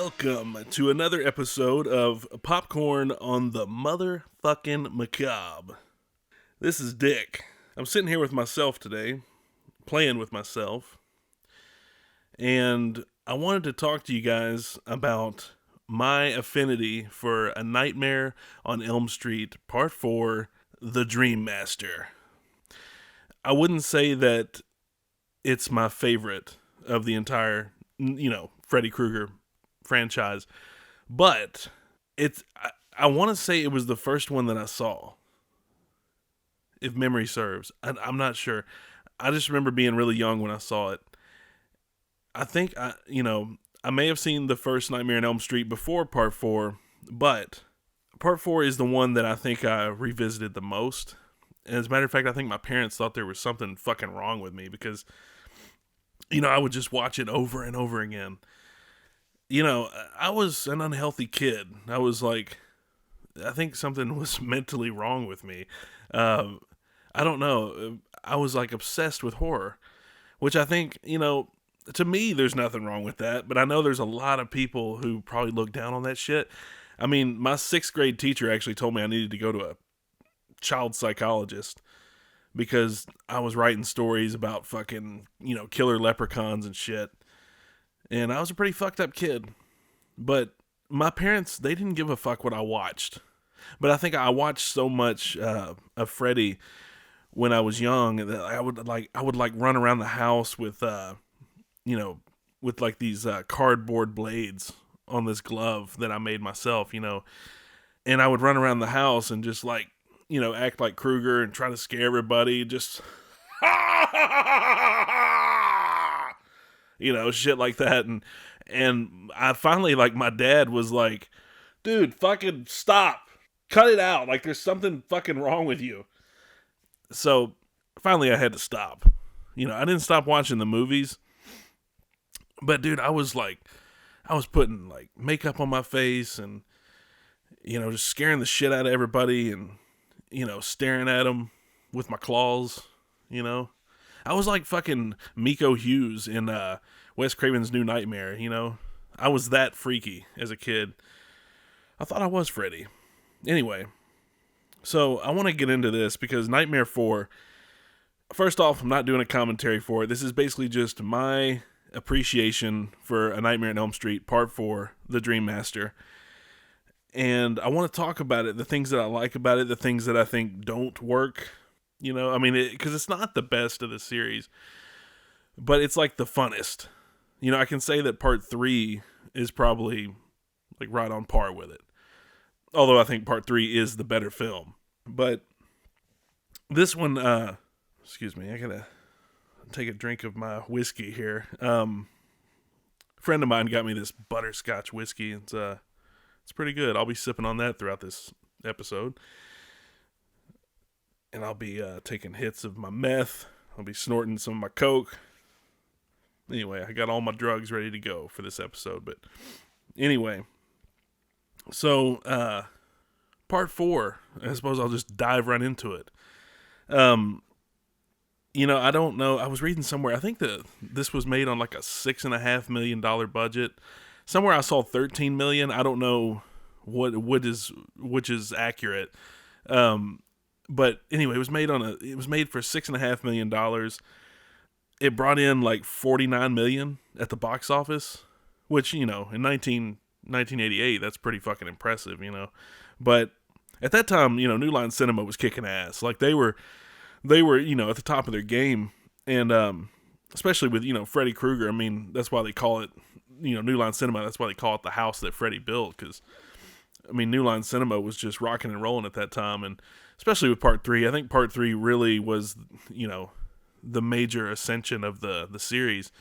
welcome to another episode of Popcorn on the Motherfucking Macabre. This is Dick. I'm sitting here with myself today, playing with myself, and I wanted to talk to you guys about my affinity for A Nightmare on Elm Street, Part 4, The Dream Master. I wouldn't say that it's my favorite of the entire, Freddy Krueger franchise, but I want to say it was the first one that I saw, if memory serves. I'm not sure. I just remember being really young when I saw it. I think I may have seen the first Nightmare on Elm Street before Part 4, but Part 4 is the one that I think I revisited the most. And as a matter of fact, I think my parents thought there was something fucking wrong with me because, I would just watch it over and over again. I was an unhealthy kid. I was like, I think something was mentally wrong with me. I don't know. I was like obsessed with horror, which I think, to me, there's nothing wrong with that. But I know there's a lot of people who probably look down on that shit. I mean, my 6th grade teacher actually told me I needed to go to a child psychologist because I was writing stories about fucking, killer leprechauns and shit. And I was a pretty fucked up kid. But my parents, they didn't give a fuck what I watched. But I think I watched so much of Freddy when I was young that I would run around the house with with like these cardboard blades on this glove that I made myself, and I would run around the house and just like, act like Krueger and try to scare everybody, just shit like that. And I finally, like, my dad was like, dude, fucking stop. Cut it out. Like, there's something fucking wrong with you. So, finally I had to stop. I didn't stop watching the movies. But, dude, I was putting, like, makeup on my face and, just scaring the shit out of everybody and, staring at them with my claws, I was like fucking Miko Hughes in Wes Craven's New Nightmare, I was that freaky as a kid. I thought I was Freddy. Anyway, so I want to get into this because Nightmare 4, first off, I'm not doing a commentary for it. This is basically just my appreciation for A Nightmare on Elm Street, Part 4, The Dream Master. And I want to talk about it, the things that I like about it, the things that I think don't work. Because it's not the best of the series, but it's like the funnest. I can say that Part 3 is probably like right on par with it. Although I think Part 3 is the better film. But this one, excuse me, I gotta take a drink of my whiskey here. A friend of mine got me this butterscotch whiskey. It's pretty good. I'll be sipping on that throughout this episode. And I'll be taking hits of my meth. I'll be snorting some of my coke. Anyway, I got all my drugs ready to go for this episode. But anyway, so Part 4, I suppose I'll just dive right into it. I don't know. I was reading somewhere. I think that this was made on like a $6.5 million budget. Somewhere I saw $13 million. I don't know which is accurate. But anyway, it was made for $6.5 million. It brought in like $49 million at the box office, which, in 1988, that's pretty fucking impressive, But at that time, New Line Cinema was kicking ass. Like they were, at the top of their game. And, especially with, Freddy Krueger. I mean, that's why they call it, New Line Cinema. That's why they call it the house that Freddy built. Because, New Line Cinema was just rocking and rolling at that time. And especially with Part 3, I think Part 3 really was, the major ascension of the series.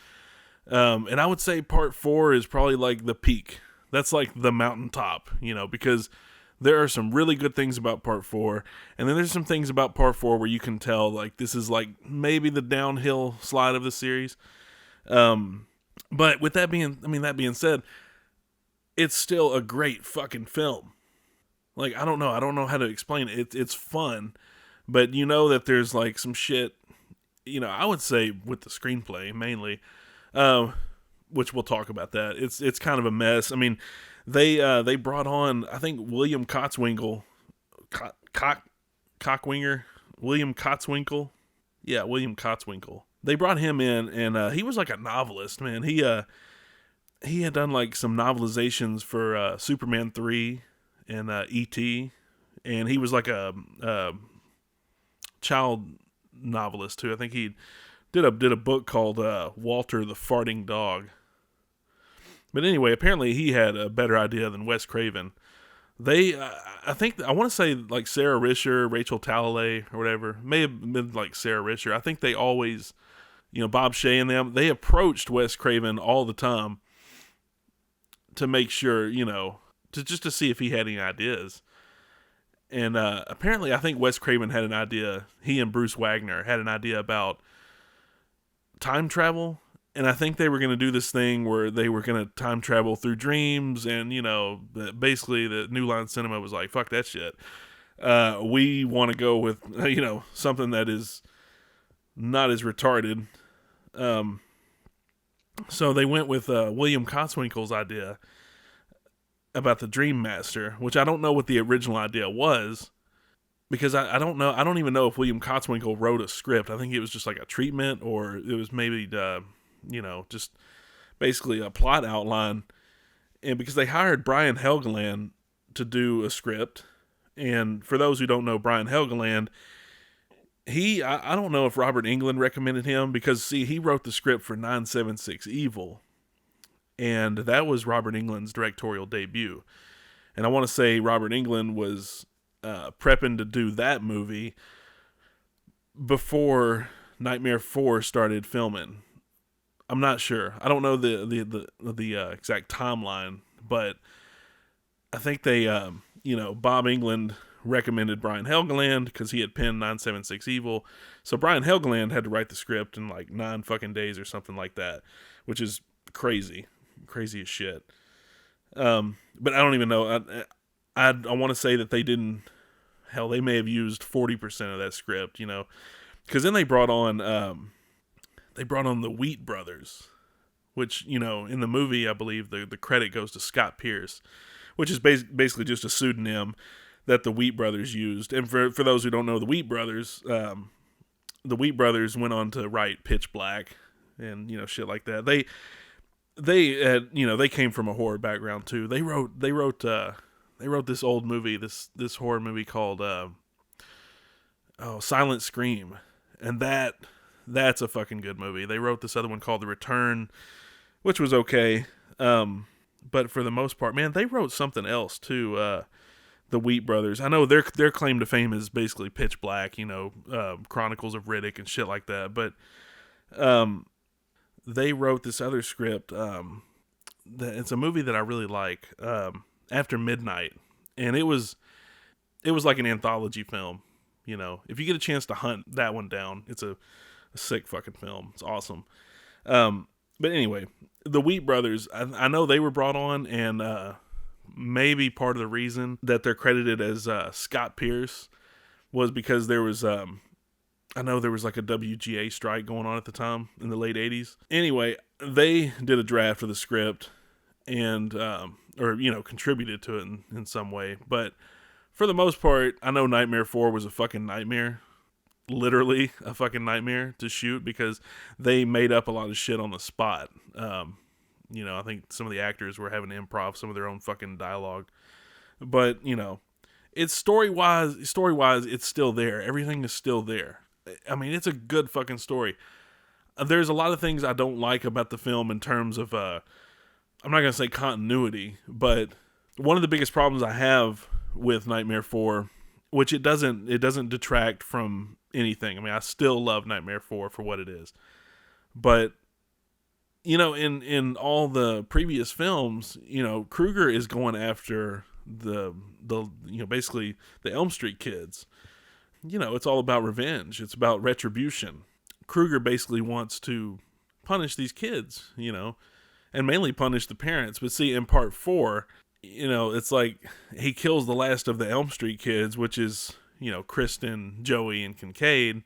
And I would say Part 4 is probably like the peak. That's like the mountaintop, because there are some really good things about Part 4. And then there's some things about Part 4 where you can tell, like, this is like maybe the downhill slide of the series. But with that being said, it's still a great fucking film. Like, I don't know how to explain it. It's fun, but that there's like some shit, I would say with the screenplay mainly, which we'll talk about that. It's kind of a mess. I mean, they brought on, I think, William Cotswinkle, Cockwinger, William Cotswinkle, yeah, William Cotswinkle. They brought him in, and he was like a novelist, man. He had done like some novelizations for Superman 3 and E.T., and he was like a child novelist too. I think he did a book called Walter the Farting Dog. But anyway, apparently he had a better idea than Wes Craven. They, I want to say like Sarah Risher, Rachel Talalay, or whatever. May have been like Sarah Risher. I think they always, Bob Shea and them, they approached Wes Craven all the time to make sure, to see if he had any ideas. And apparently, I think Wes Craven had an idea. He and Bruce Wagner had an idea about time travel. And I think they were going to do this thing where they were going to time travel through dreams. And, basically the New Line Cinema was like, fuck that shit. We want to go with, something that is not as retarded. So they went with William Cotswinkle's idea about the Dream Master, which I don't know what the original idea was, because I don't know. I don't even know if William Cotswinkle wrote a script. I think it was just like a treatment, or it was maybe, just basically a plot outline. And because they hired Brian Helgeland to do a script, and for those who don't know Brian Helgeland, I don't know if Robert Englund recommended him, because, see, he wrote the script for 976 Evil, and that was Robert Englund's directorial debut. And I want to say Robert Englund was prepping to do that movie before Nightmare 4 started filming. I'm not sure. I don't know the exact timeline, but I think they, Bob Englund recommended Brian Helgeland because he had penned 976 Evil. So Brian Helgeland had to write the script in like 9 fucking days or something like that, which is crazy as shit. But I don't even know. I want to say that they didn't. Hell, they may have used 40% of that script, because then they brought on the Wheat Brothers, which, in the movie, I believe the credit goes to Scott Pierce, which is basically just a pseudonym that the Wheat Brothers used. And for those who don't know the Wheat Brothers went on to write Pitch Black and, shit like that. They had, they came from a horror background too. They wrote this old movie, this horror movie called Silent Scream, and that's a fucking good movie. They wrote this other one called The Return, which was okay, but for the most part, man, they wrote something else too. The Wheat Brothers. I know their claim to fame is basically Pitch Black, Chronicles of Riddick and shit like that. But they wrote this other script. It's a movie that I really like, After Midnight, and it was like an anthology film. If you get a chance to hunt that one down, it's a sick fucking film. It's awesome. But anyway, the Wheat Brothers. I know they were brought on, and maybe part of the reason that they're credited as Scott Pierce was because there was I know there was like a WGA strike going on at the time in the late 80s. Anyway, they did a draft of the script and contributed to it in some way, but for the most part, I know Nightmare 4 was a fucking nightmare, literally a fucking nightmare to shoot, because they made up a lot of shit on the spot. I think some of the actors were having to improv some of their own fucking dialogue. But, it's story-wise, it's still there. Everything is still there. I mean, it's a good fucking story. There's a lot of things I don't like about the film in terms of, I'm not going to say continuity, but one of the biggest problems I have with Nightmare 4, which it doesn't detract from anything. I mean, I still love Nightmare 4 for what it is. But in all the previous films, Krueger is going after the basically the Elm Street kids. It's all about revenge. It's about retribution. Krueger basically wants to punish these kids, and mainly punish the parents. But see, in part 4, it's like he kills the last of the Elm Street kids, which is, Kristen, Joey, and Kincaid.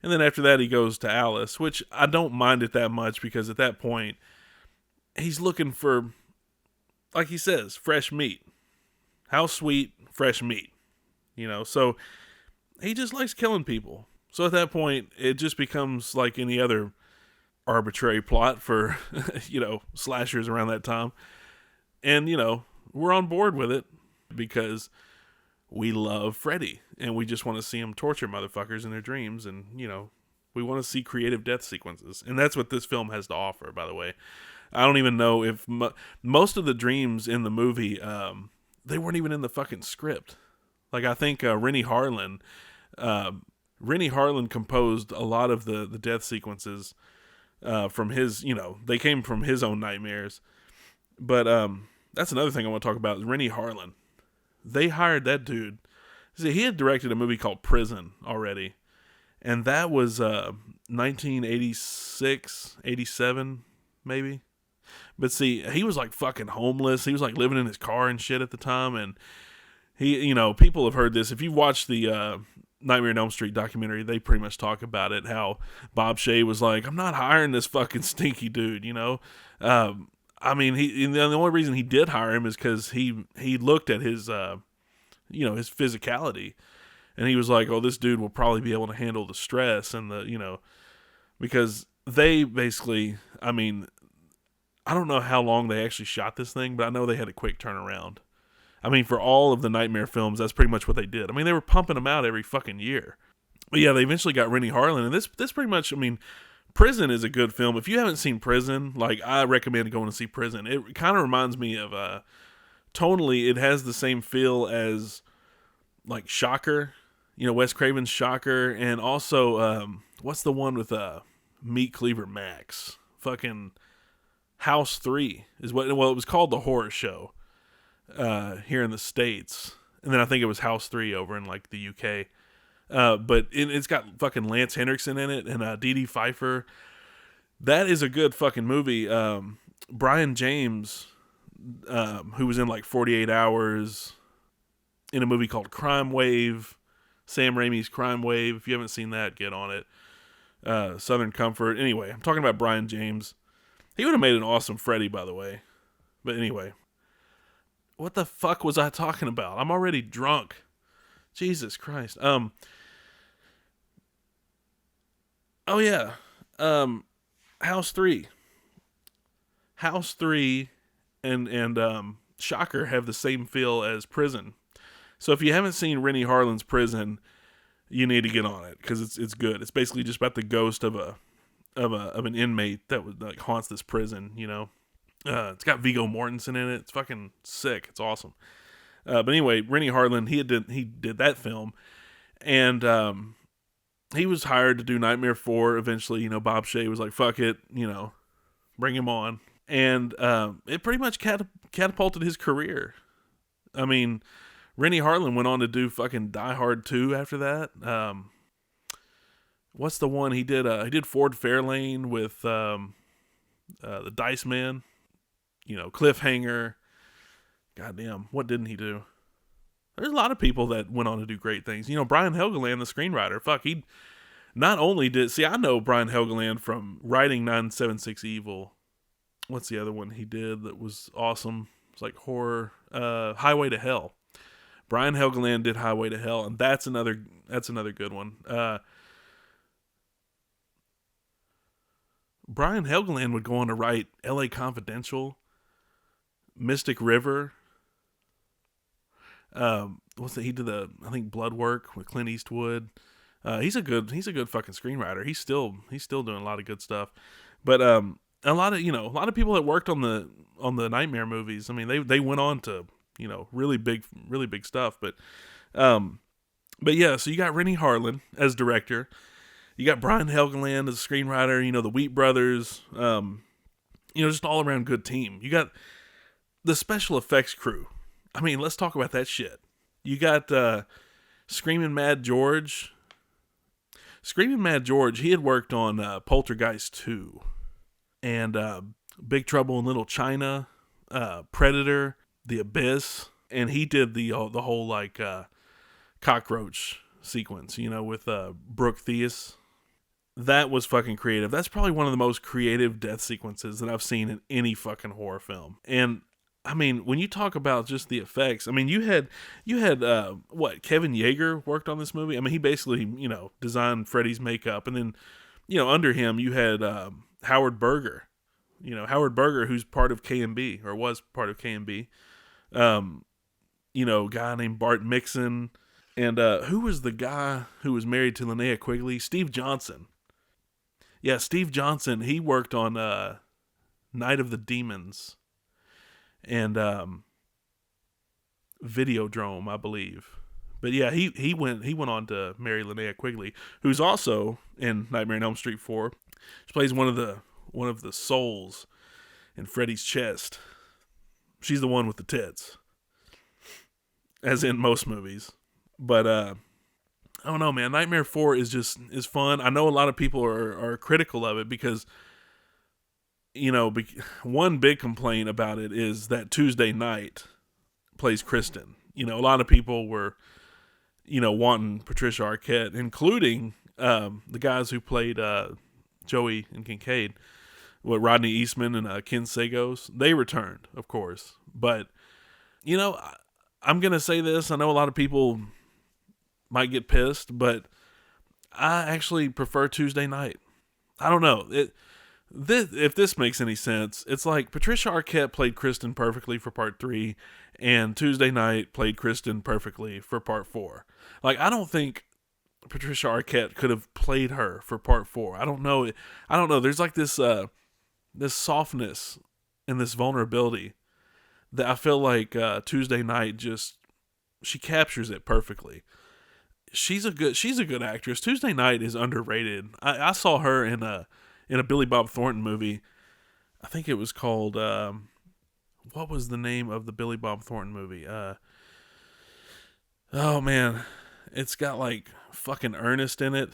And then after that, he goes to Alice, which I don't mind it that much, because at that point, he's looking for, like he says, fresh meat. How sweet, fresh meat. So he just likes killing people. So at that point, it just becomes like any other arbitrary plot for, slashers around that time. And, we're on board with it because we love Freddy and we just want to see him torture motherfuckers in their dreams. And, we want to see creative death sequences. And that's what this film has to offer, by the way. I don't even know if most of the dreams in the movie, they weren't even in the fucking script. Like, I think Rennie Harlan composed a lot of the death sequences from his, they came from his own nightmares. But that's another thing I want to talk about is Rennie Harlan. They hired that dude. See, he had directed a movie called Prison already. And that was 1986, 87, maybe. But see, he was like fucking homeless. He was like living in his car and shit at the time. And he, people have heard this. If you've watched the Nightmare on Elm Street documentary, they pretty much talk about it. How Bob Shaye was like, I'm not hiring this fucking stinky dude, I mean, the only reason he did hire him is because he looked at his, his physicality. And he was like, oh, this dude will probably be able to handle the stress and because they basically, I mean, I don't know how long they actually shot this thing, but I know they had a quick turnaround. I mean, for all of the Nightmare films, that's pretty much what they did. I mean, they were pumping them out every fucking year. But yeah, they eventually got Rennie Harlan, and this pretty much, I mean, Prison is a good film. If you haven't seen Prison, like, I recommend going to see Prison. It kind of reminds me of, tonally, it has the same feel as, like, Shocker, Wes Craven's Shocker, and also, what's the one with, Meat Cleaver Max? Fucking House 3 is what, well, it was called The Horror Show, here in the States. And then I think it was House 3 over in, like, the UK. But it's got fucking Lance Henriksen in it and Dee Dee Pfeiffer. That is a good fucking movie. Brian James, who was in like 48 Hours, in a movie called Crime Wave, Sam Raimi's Crime Wave. If you haven't seen that, get on it. Southern Comfort. Anyway, I'm talking about Brian James. He would have made an awesome Freddy, by the way. But anyway, what the fuck was I talking about? I'm already drunk. Jesus Christ. Oh yeah. House 3. House 3 and Shocker have the same feel as Prison. So if you haven't seen Rennie Harlan's Prison, you need to get on it because it's good. It's basically just about the ghost of an inmate that like haunts this prison, It's got Viggo Mortensen in it. It's fucking sick. It's awesome. But anyway, Rennie Harlan, he did that film, and he was hired to do Nightmare 4 eventually. Bob Shaye was like, fuck it, bring him on. And it pretty much catapulted his career. I mean, Rennie Harlan went on to do fucking Die Hard 2 after that. What's the one he did? He did Ford Fairlane with the Dice Man, Cliffhanger. Goddamn, what didn't he do? There's a lot of people that went on to do great things. Brian Helgeland, the screenwriter. Fuck, he not only did... See, I know Brian Helgeland from writing 976 Evil. What's the other one he did that was awesome? It's like horror. Highway to Hell. Brian Helgeland did Highway to Hell, and that's another good one. Brian Helgeland would go on to write L.A. Confidential, Mystic River. He did I think Blood Work with Clint Eastwood. He's a good fucking screenwriter. He's still doing a lot of good stuff. But a lot of people that worked on the Nightmare movies, I mean, they went on to, really big stuff. But yeah, so you got Rennie Harlan as director. You got Brian Helgeland as a screenwriter, the Wheat Brothers, just all around good team. You got the special effects crew. I mean, let's talk about that shit. You got Screaming Mad George. Screaming Mad George, he had worked on Poltergeist 2 and Big Trouble in Little China, Predator, The Abyss, and he did the whole like cockroach sequence, with Brooke Theus. That was fucking creative. That's probably one of the most creative death sequences that I've seen in any fucking horror film. And I mean, when you talk about just the effects, I mean, you had what, Kevin Yeager worked on this movie. I mean, he basically, designed Freddy's makeup, and then, under him you had Howard Berger. Howard Berger, who's part of KMB, or was part of KMB. A guy named Bart Mixon, and who was the guy who was married to Linnea Quigley? Steve Johnson. Yeah, Steve Johnson. He worked on Night of the Demons and Videodrome, I believe. But yeah, he went on to marry Linnea Quigley, who's also in Nightmare on Elm Street 4. She plays one of the souls in Freddy's chest. She's the one with the tits, as in most movies. But I don't know, man. Nightmare 4 is fun. I know a lot of people are critical of it because, one big complaint about it is that Tuesday Night plays Kristen. A lot of people were, wanting Patricia Arquette, including the guys who played Joey and Kincaid, Rodney Eastman and Ken Sagos. They returned, of course. But, I'm going to say this. I know a lot of people might get pissed, but I actually prefer Tuesday Night. I don't know. If this makes any sense, it's like Patricia Arquette played Kristen perfectly for part 3, and Tuesday Night played Kristen perfectly for part 4. Like, I don't think Patricia Arquette could have played her for part 4. I don't know. There's like this softness and this vulnerability that I feel like Tuesday Night she captures it perfectly. She's a good actress. Tuesday Night is underrated. I saw her in a Billy Bob Thornton movie. I think it was called what was the name of the Billy Bob Thornton movie? Oh man, it's got like fucking Ernest in it.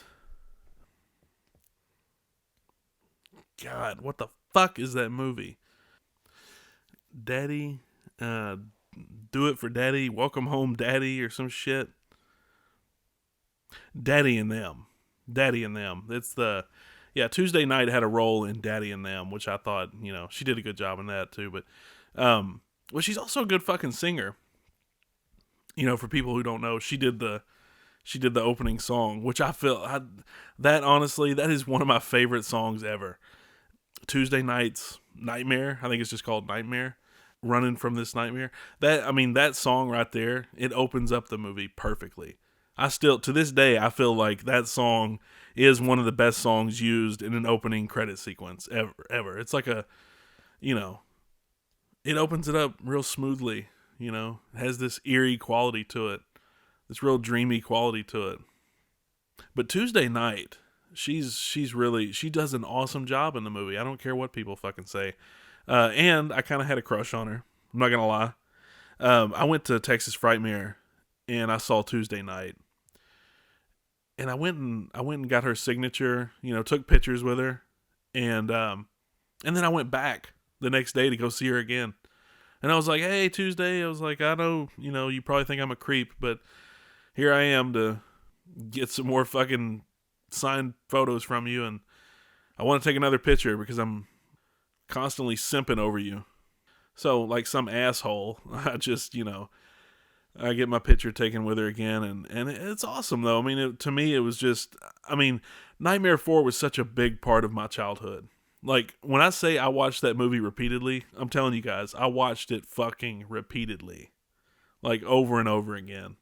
God, what the fuck is that movie? Daddy, Do It for Daddy, Welcome Home Daddy, or some shit. Daddy and Them. It's Tuesday Night had a role in Daddy and Them, which I thought, she did a good job in that too. But, well, she's also a good fucking singer. For people who don't know, she did the opening song, which that is one of my favorite songs ever. Tuesday Night's Nightmare. I think it's just called Nightmare. Running from This Nightmare. That song right there, it opens up the movie perfectly. I still, to this day, I feel like that song is one of the best songs used in an opening credit sequence ever. It's like it opens it up real smoothly, it has this eerie quality to it, this real dreamy quality to it. But Tuesday Night, she does an awesome job in the movie. I don't care what people fucking say. And I kind of had a crush on her. I'm not gonna lie. I went to Texas Frightmare and I saw Tuesday Night. And I went and got her signature, took pictures with her, and then I went back the next day to go see her again. And I was like, "Hey, Tuesday," I was like, "I know, you probably think I'm a creep, but here I am to get some more fucking signed photos from you, and I want to take another picture because I'm constantly simping over you." So, like some asshole, I just, I get my picture taken with her again, and it's awesome, though. I mean, to me, it was just, Nightmare 4 was such a big part of my childhood. Like, when I say I watched that movie repeatedly, I'm telling you guys, I watched it fucking repeatedly. Like, over and over again.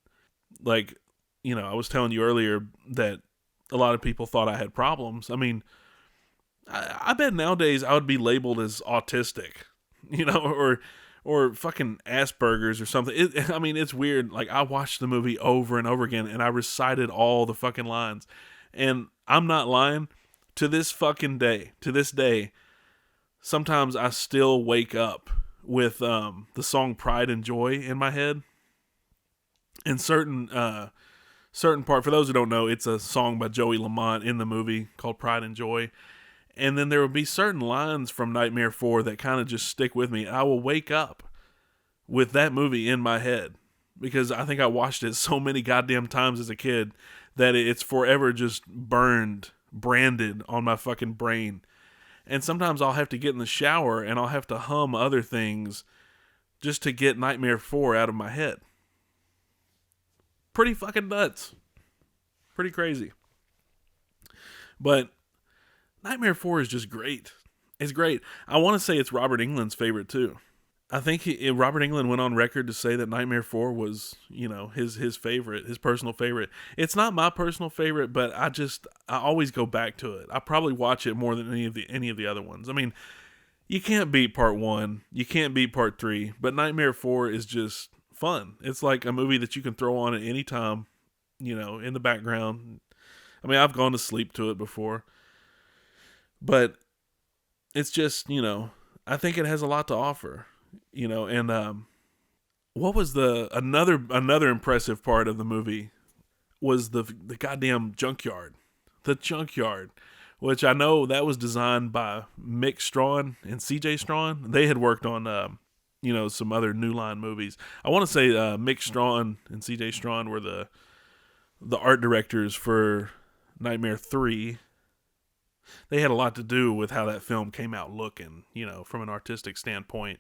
Like, I was telling you earlier that a lot of people thought I had problems. I mean, I bet nowadays I would be labeled as autistic, or fucking Asperger's or something. It's weird. Like, I watched the movie over and over again, and I recited all the fucking lines. And I'm not lying. To this day, sometimes I still wake up with the song Pride and Joy in my head. And certain part, for those who don't know, it's a song by Joey Lamont in the movie called Pride and Joy. And then there will be certain lines from Nightmare 4 that kind of just stick with me. I will wake up with that movie in my head because I think I watched it so many goddamn times as a kid that it's forever just burned branded on my fucking brain. And sometimes I'll have to get in the shower and I'll have to hum other things just to get Nightmare 4 out of my head. Pretty fucking nuts. Pretty crazy. But Nightmare 4 is just great. It's great. I want to say it's Robert Englund's favorite too. I think Robert Englund went on record to say that Nightmare 4 was, his favorite, his personal favorite. It's not my personal favorite, but I always go back to it. I probably watch it more than any of the other ones. I mean, you can't beat part 1, you can't beat part 3, but Nightmare 4 is just fun. It's like a movie that you can throw on at any time, in the background. I mean, I've gone to sleep to it before, but it's just, I think it has a lot to offer. And what was another impressive part of the movie was the goddamn junkyard. The junkyard, which I know that was designed by Mick Strawn and CJ Strawn. They had worked on, some other New Line movies. I want to say Mick Strawn and CJ Strawn were the art directors for Nightmare 3. They had a lot to do with how that film came out looking, from an artistic standpoint.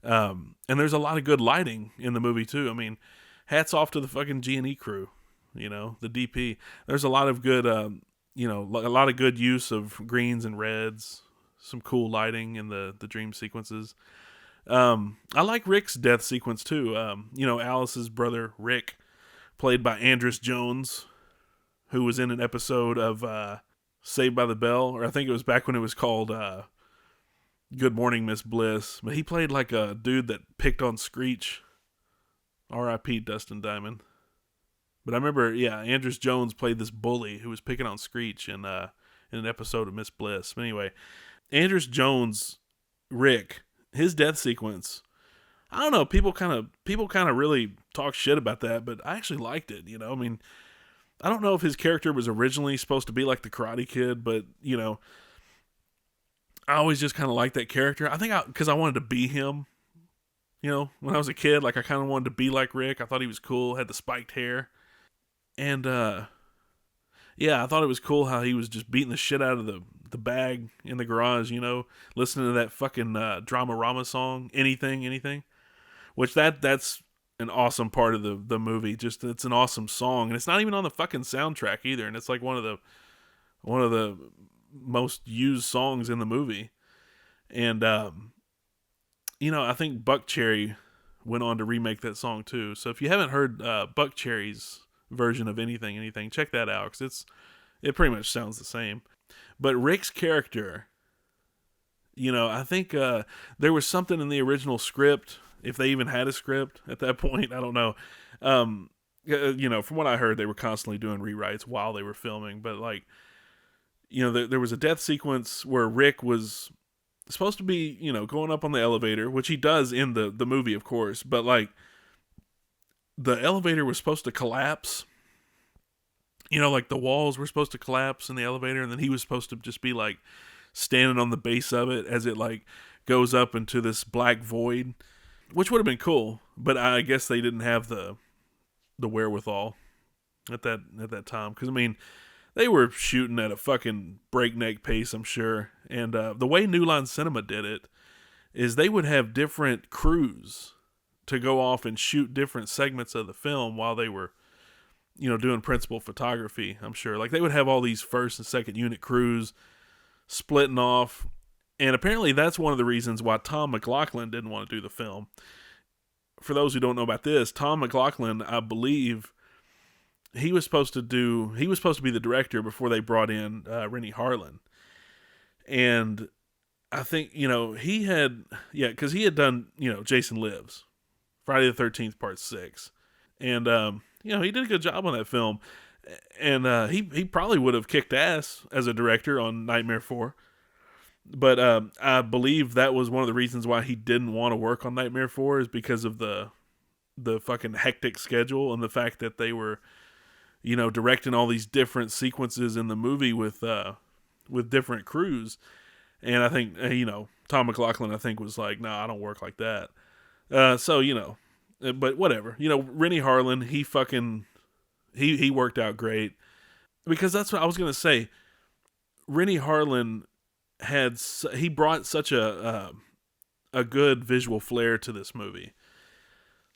And there's a lot of good lighting in the movie too. I mean, hats off to the fucking G&E crew, the DP. There's a lot of good, a lot of good use of greens and reds, some cool lighting in the dream sequences. I like Rick's death sequence too. Alice's brother Rick, played by Andrus Jones, who was in an episode of Saved by the Bell, or I think it was back when it was called Good Morning, Miss Bliss. But he played like a dude that picked on Screech. R.I.P. Dustin Diamond. But I remember, Andrus Jones played this bully who was picking on Screech in an episode of Miss Bliss. But anyway, Andrus Jones, Rick, his death sequence, I don't know, people kind of really talk shit about that, but I actually liked it, I mean, I don't know if his character was originally supposed to be like the Karate Kid, but, I always just kind of liked that character. I think because I wanted to be him, when I was a kid, like I kind of wanted to be like Rick. I thought he was cool, had the spiked hair. And, I thought it was cool how he was just beating the shit out of the bag in the garage, listening to that fucking Dramarama song, Anything, which that's an awesome part of the movie. Just, it's an awesome song, and it's not even on the fucking soundtrack either, and it's like one of the most used songs in the movie. And I think Buck Cherry went on to remake that song too. So if you haven't heard Buck Cherry's version of Anything, check that out, because it pretty much sounds the same. But Rick's character, I think there was something in the original script, if they even had a script at that point, I don't know. From what I heard, they were constantly doing rewrites while they were filming, but like, there was a death sequence where Rick was supposed to be, going up on the elevator, which he does in the movie, of course, but like, the elevator was supposed to collapse. Like the walls were supposed to collapse in the elevator, and then he was supposed to just be like standing on the base of it as it like goes up into this black void, which would have been cool, but I guess they didn't have the wherewithal at that time, because I mean, they were shooting at a fucking breakneck pace, I'm sure. And the way New Line Cinema did it is they would have different crews to go off and shoot different segments of the film while they were, doing principal photography, I'm sure. Like, they would have all these first and second unit crews splitting off. And apparently that's one of the reasons why Tom McLaughlin didn't want to do the film. For those who don't know about this, Tom McLaughlin, I believe, he was supposed to be the director before they brought in Rennie Harlan. And I think, he had, because he had done, Jason Lives, Friday the 13th, Part 6. And, he did a good job on that film. And he probably would have kicked ass as a director on Nightmare 4. But I believe that was one of the reasons why he didn't want to work on Nightmare 4, is because of the fucking hectic schedule and the fact that they were, directing all these different sequences in the movie with different crews. And I think, Tom McLaughlin, I think, was like, no, I don't work like that. But whatever. Rennie Harlan, he worked out great. Because that's what I was going to say. Rennie Harlan he brought such a good visual flair to this movie.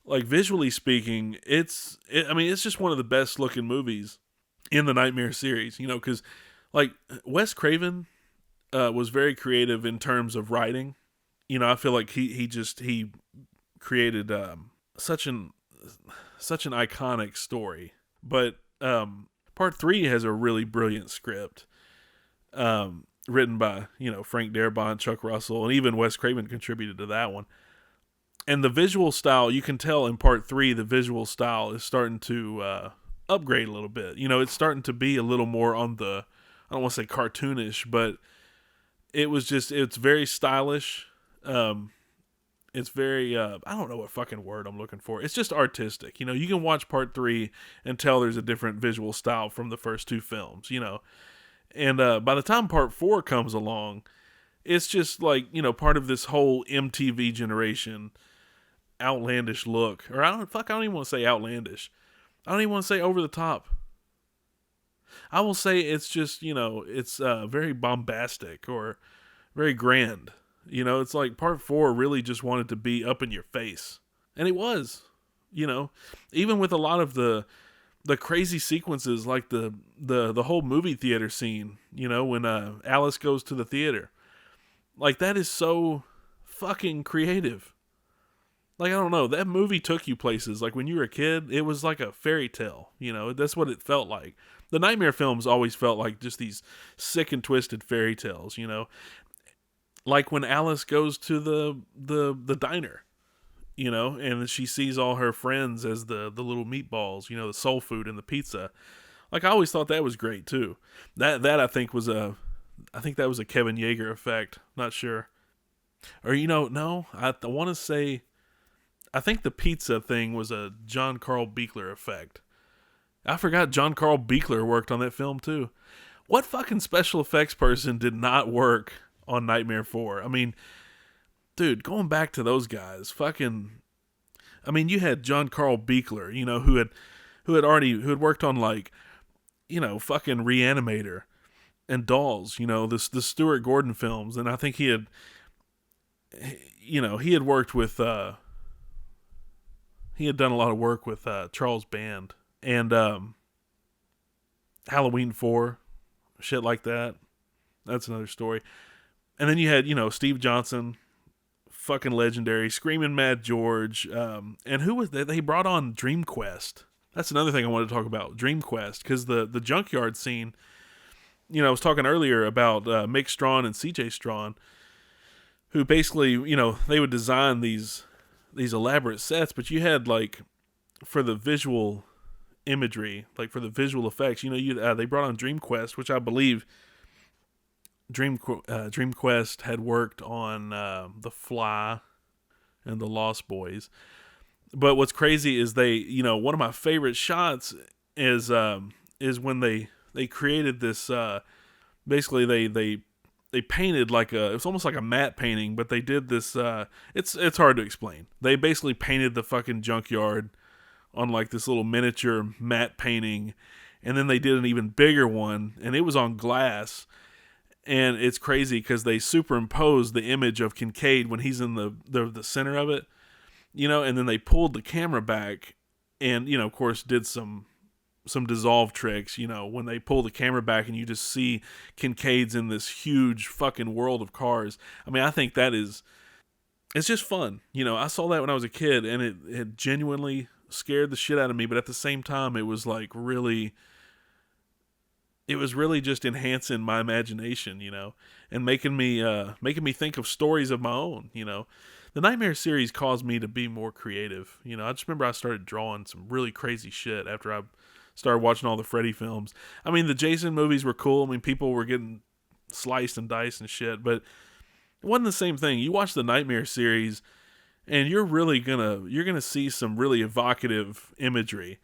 Like visually speaking, I mean, it's just one of the best looking movies in the Nightmare series. You know, because like Wes Craven was very creative in terms of writing. You know, I feel like he created such an such an iconic story. But part three has a really brilliant script, written by Frank Darabont, Chuck Russell, and even Wes Craven contributed to that one. And the visual style, you can tell in part three, the visual style is starting to upgrade a little bit. You know, it's starting to be a little more on the, I don't want to say cartoonish, but it's very stylish. It's very, I don't know what fucking word I'm looking for. It's just artistic. You know, you can watch part three and tell there's a different visual style from the first two films, And by the time part four comes along, it's just like, part of this whole MTV generation outlandish look. Or I don't even want to say outlandish. I don't even want to say over the top. I will say it's just, it's very bombastic or very grand. It's like part four really just wanted to be up in your face. And it was, even with a lot of the crazy sequences, like the whole movie theater scene, when Alice goes to the theater. Like, that is so fucking creative. Like, I don't know, that movie took you places. Like, when you were a kid, it was like a fairy tale, that's what it felt like. The Nightmare films always felt like just these sick and twisted fairy tales, Like when Alice goes to the diner, and she sees all her friends as the little meatballs, the soul food and the pizza. Like, I always thought that was great too. That I think that was a Kevin Yeager effect. Not sure. Or no, I want to say, I think the pizza thing was a John Carl Buechler effect. I forgot John Carl Buechler worked on that film too. What fucking special effects person did not work on Nightmare 4? I mean, dude, going back to those guys, you had John Carl Buechler, who had worked on, like, fucking Reanimator and Dolls, the Stuart Gordon films, and I think he had worked with he had done a lot of work with Charles Band and Halloween 4, shit like that. That's another story. And then you had, Steve Johnson, fucking legendary, Screaming Mad George, and who was that? They brought on Dream Quest. That's another thing I wanted to talk about, Dream Quest, because the junkyard scene, I was talking earlier about Mick Strawn and CJ Strawn, who basically, they would design these elaborate sets, but you had, like, for the visual imagery, like for the visual effects, they brought on Dream Quest, which I believe Dream Quest had worked on The Fly and The Lost Boys. But what's crazy is they, one of my favorite shots is when they created this. Basically, they painted it's almost like a matte painting, but they did this. It's hard to explain. They basically painted the fucking junkyard on, like, this little miniature matte painting, and then they did an even bigger one, and it was on glass. And it's crazy because they superimposed the image of Kincaid when he's in the center of it, and then they pulled the camera back and, of course, did some dissolve tricks, when they pull the camera back and you just see Kincaid's in this huge fucking world of cars. I mean, I think it's just fun. I saw that when I was a kid, and it genuinely scared the shit out of me, but at the same time, it was like really just enhancing my imagination, and making me think of stories of my own, The Nightmare series caused me to be more creative. I just remember I started drawing some really crazy shit after I started watching all the Freddy films. I mean, the Jason movies were cool. I mean, people were getting sliced and diced and shit, but it wasn't the same thing. You watch the Nightmare series, and you're gonna see some really evocative imagery.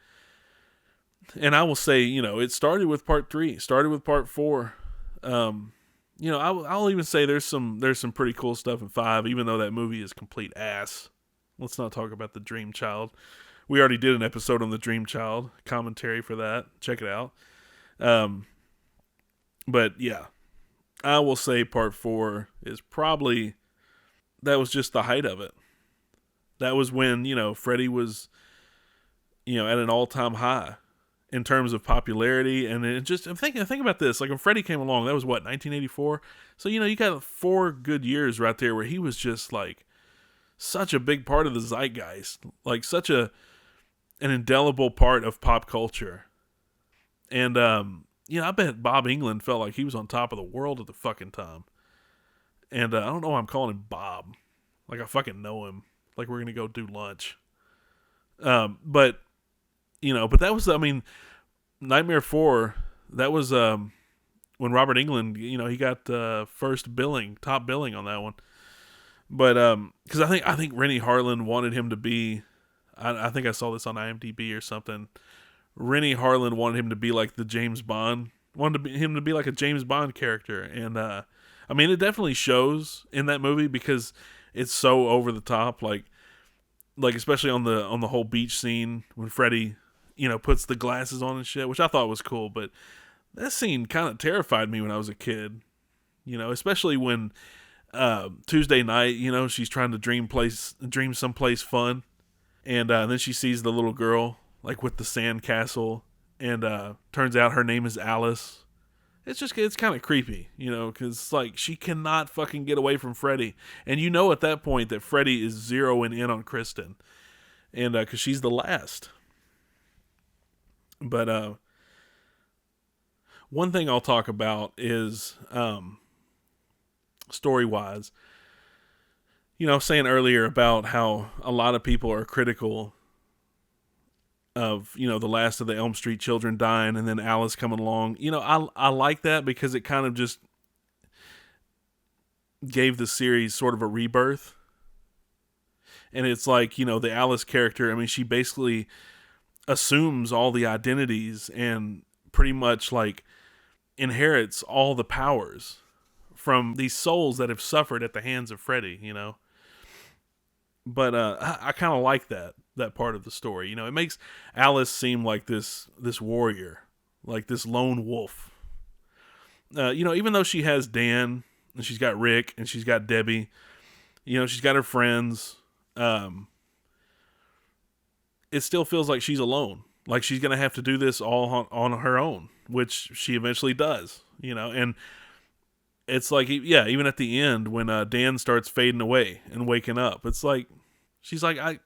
And I will say, it started with part 3, started with part 4. I'll even say there's some pretty cool stuff in 5, even though that movie is complete ass. Let's not talk about The Dream Child. We already did an episode on The Dream Child, commentary for that. Check it out. But yeah, I will say part 4 is probably, that was just the height of it. That was when, Freddy was, at an all-time high in terms of popularity. And it just, think about this. Like when Freddy came along, that was what, 1984? So, you got 4 good years right there where he was just like such a big part of the zeitgeist, like such an indelible part of pop culture. And, I bet Bob England felt like he was on top of the world at the fucking time. And I don't know why I'm calling him Bob. Like I fucking know him. Like we're going to go do lunch. But that was, Nightmare 4, that was when Robert Englund, he got top billing on that one. But because I think Rennie Harlan wanted him to be, I think I saw this on IMDb or something. Rennie Harlan wanted him to be like the James Bond, him to be like a James Bond character. And it definitely shows in that movie because it's so over the top, like especially on the whole beach scene when Freddy, puts the glasses on and shit, which I thought was cool. But that scene kind of terrified me when I was a kid, especially when Tuesday night, she's trying to dream someplace fun, and then she sees the little girl like with the sand castle, and turns out her name is Alice. It's kind of creepy, because like she cannot fucking get away from Freddy, and at that point that Freddy is zeroing in on Kristen, and because she's the last. But one thing I'll talk about is story wise. Saying earlier about how a lot of people are critical of, the last of the Elm Street children dying and then Alice coming along. I like that because it kind of just gave the series sort of a rebirth. And it's like, the Alice character, she basically assumes all the identities and pretty much like inherits all the powers from these souls that have suffered at the hands of Freddy, But I kind of like that part of the story. It makes Alice seem like this warrior, like this lone wolf. Even though she has Dan and she's got Rick and she's got Debbie, she's got her friends. It still feels like she's alone. Like she's gonna have to do this all on her own, which she eventually does. And it's like, yeah, even at the end when Dan starts fading away and waking up, it's like she's like, I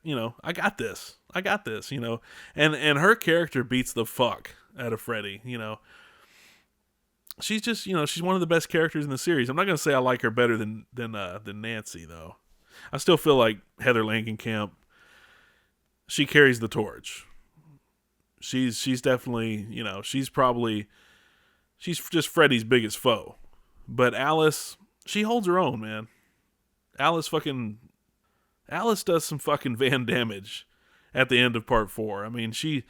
got this, and her character beats the fuck out of Freddy. She's just, she's one of the best characters in the series. I'm not gonna say I like her better than Nancy though. I still feel like Heather Langenkamp, she carries the torch. She's definitely, she's just Freddy's biggest foe. But Alice, she holds her own, man. Alice does some fucking Van damage at the end of part 4. She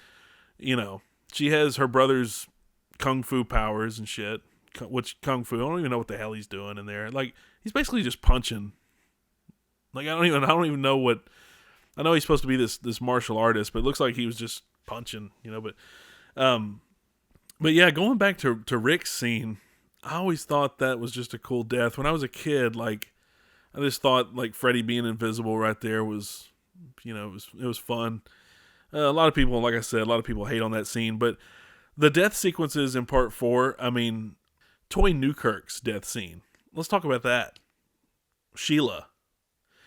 has her brother's kung fu powers and shit. Which kung fu, I don't even know what the hell he's doing in there. Like, he's basically just punching. Like, I don't even know what. I know he's supposed to be this martial artist, but it looks like he was just punching, But yeah, going back to Rick's scene, I always thought that was just a cool death. When I was a kid, like, I just thought like Freddy being invisible right there was, it was fun. A lot of people, like I said, a lot of people hate on that scene, but the death sequences in part 4, Toy Newkirk's death scene. Let's talk about that. Sheila,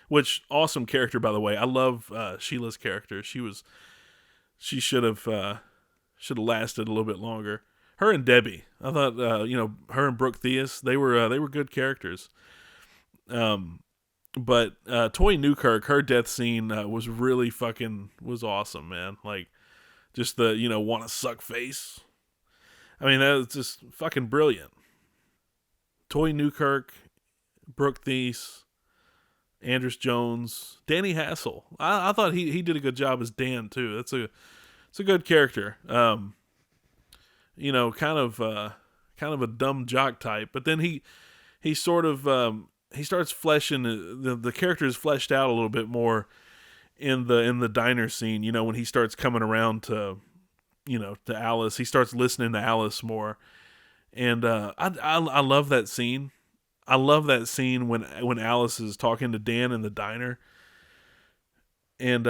which awesome character, by the way. I love Sheila's character. She should have lasted a little bit longer. Her and Debbie, I thought, her and Brooke Theus, they were good characters. But Toy Newkirk, her death scene was really was awesome, man. Like, just the, want to suck face. That was just fucking brilliant. Toy Newkirk, Brooke Theus, Andrus Jones, Danny Hassel. I thought he did a good job as Dan too. It's a good character. Kind of a dumb jock type, but then he sort of he starts fleshing the character is fleshed out a little bit more in the diner scene. When he starts coming around to to Alice, he starts listening to Alice more, And I love that scene. I love that scene when Alice is talking to Dan in the diner, and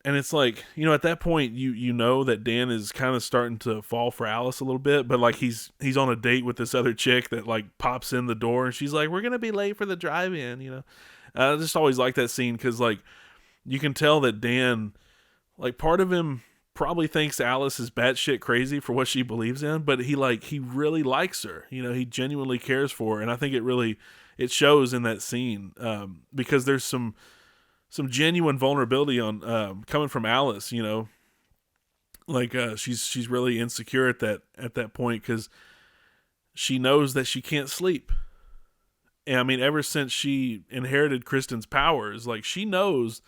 it's like, at that point you know that Dan is kind of starting to fall for Alice a little bit, but like he's on a date with this other chick that like pops in the door and she's like, we're gonna be late for the drive-in. I just always like that scene because like you can tell that Dan, like, part of him probably thinks Alice is batshit crazy for what she believes in, but he really likes her. He genuinely cares for her, and I think it shows in that scene, because there's some genuine vulnerability on, coming from Alice. Like, she's really insecure at that point because she knows that she can't sleep. And I mean, ever since she inherited Kristen's powers, like, she knows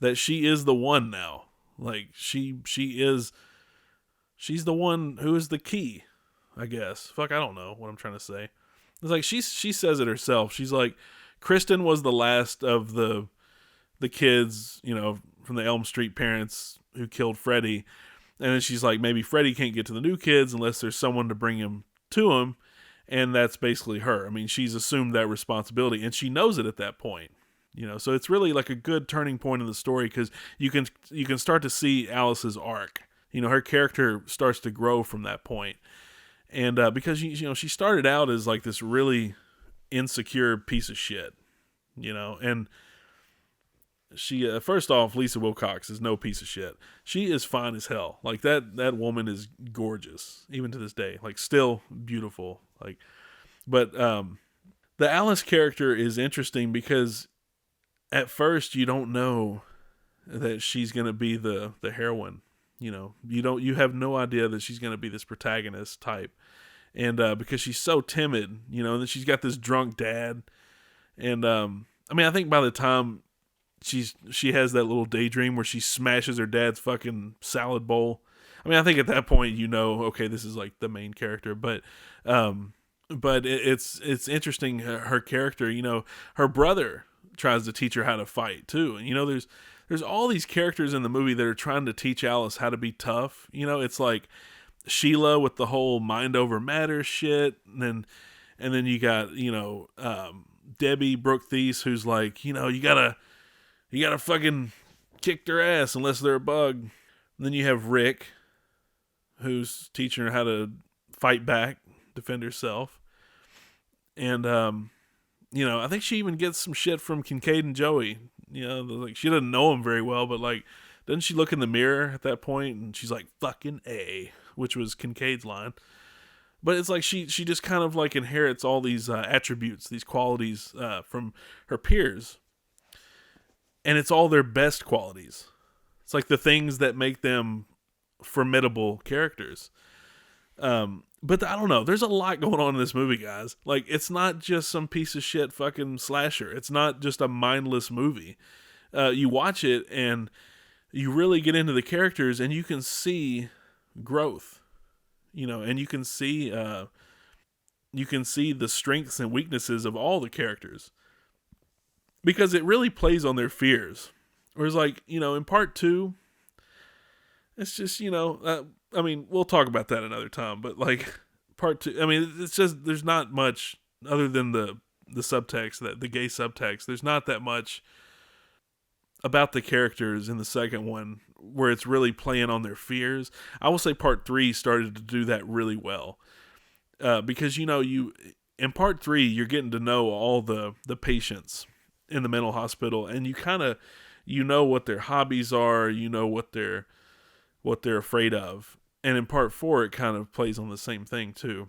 that she is the one now. Like, she's the one who is the key, I guess. Fuck, I don't know what I'm trying to say. It's like she says it herself. She's like, Kristen was the last of the kids, from the Elm Street parents who killed Freddy. And then she's like, maybe Freddy can't get to the new kids unless there's someone to bring him to him. And that's basically her. I mean, she's assumed that responsibility, and she knows it at that point. So it's really like a good turning point in the story because you can start to see Alice's arc. Her character starts to grow from that point, and because she started out as like this really insecure piece of shit, and she first off, Lisa Wilcox is no piece of shit. She is fine as hell. Like that woman is gorgeous even to this day. Like, still beautiful. Like, but the Alice character is interesting because at first you don't know that she's going to be the heroine. You have no idea that she's going to be this protagonist type. And because she's so timid, and then she's got this drunk dad. And I mean, I think by the time she has that little daydream where she smashes her dad's fucking salad bowl, I mean, I think at that point, okay, this is like the main character. But it's interesting, her character. Her brother tries to teach her how to fight too, and there's all these characters in the movie that are trying to teach Alice how to be tough. It's like Sheila with the whole mind over matter shit, and then you got Debbie Brooke Thies, who's like, you gotta fucking kick their ass unless they're a bug. And then you have Rick, who's teaching her how to fight back, defend herself, and I think she even gets some shit from Kincaid and Joey. Like, she doesn't know him very well, but like, doesn't she look in the mirror at that point and she's like, fucking A, which was Kincaid's line. But it's like she just kind of like inherits all these attributes, these qualities from her peers. And it's all their best qualities. It's like the things that make them formidable characters. But I don't know. There's a lot going on in this movie, guys. Like, it's not just some piece of shit fucking slasher. It's not just a mindless movie. You watch it and you really get into the characters and you can see growth, and you can see the strengths and weaknesses of all the characters because it really plays on their fears. Whereas, like, in part 2, it's just, I mean, we'll talk about that another time, but like part 2, I mean, it's just, there's not much other than the subtext, that the gay subtext. There's not that much about the characters in the second one where it's really playing on their fears. I will say part 3 started to do that really well. Because, you, in part 3, you're getting to know all the patients in the mental hospital, and you kind of, what their hobbies are, what they're afraid of. And in part 4, it kind of plays on the same thing too.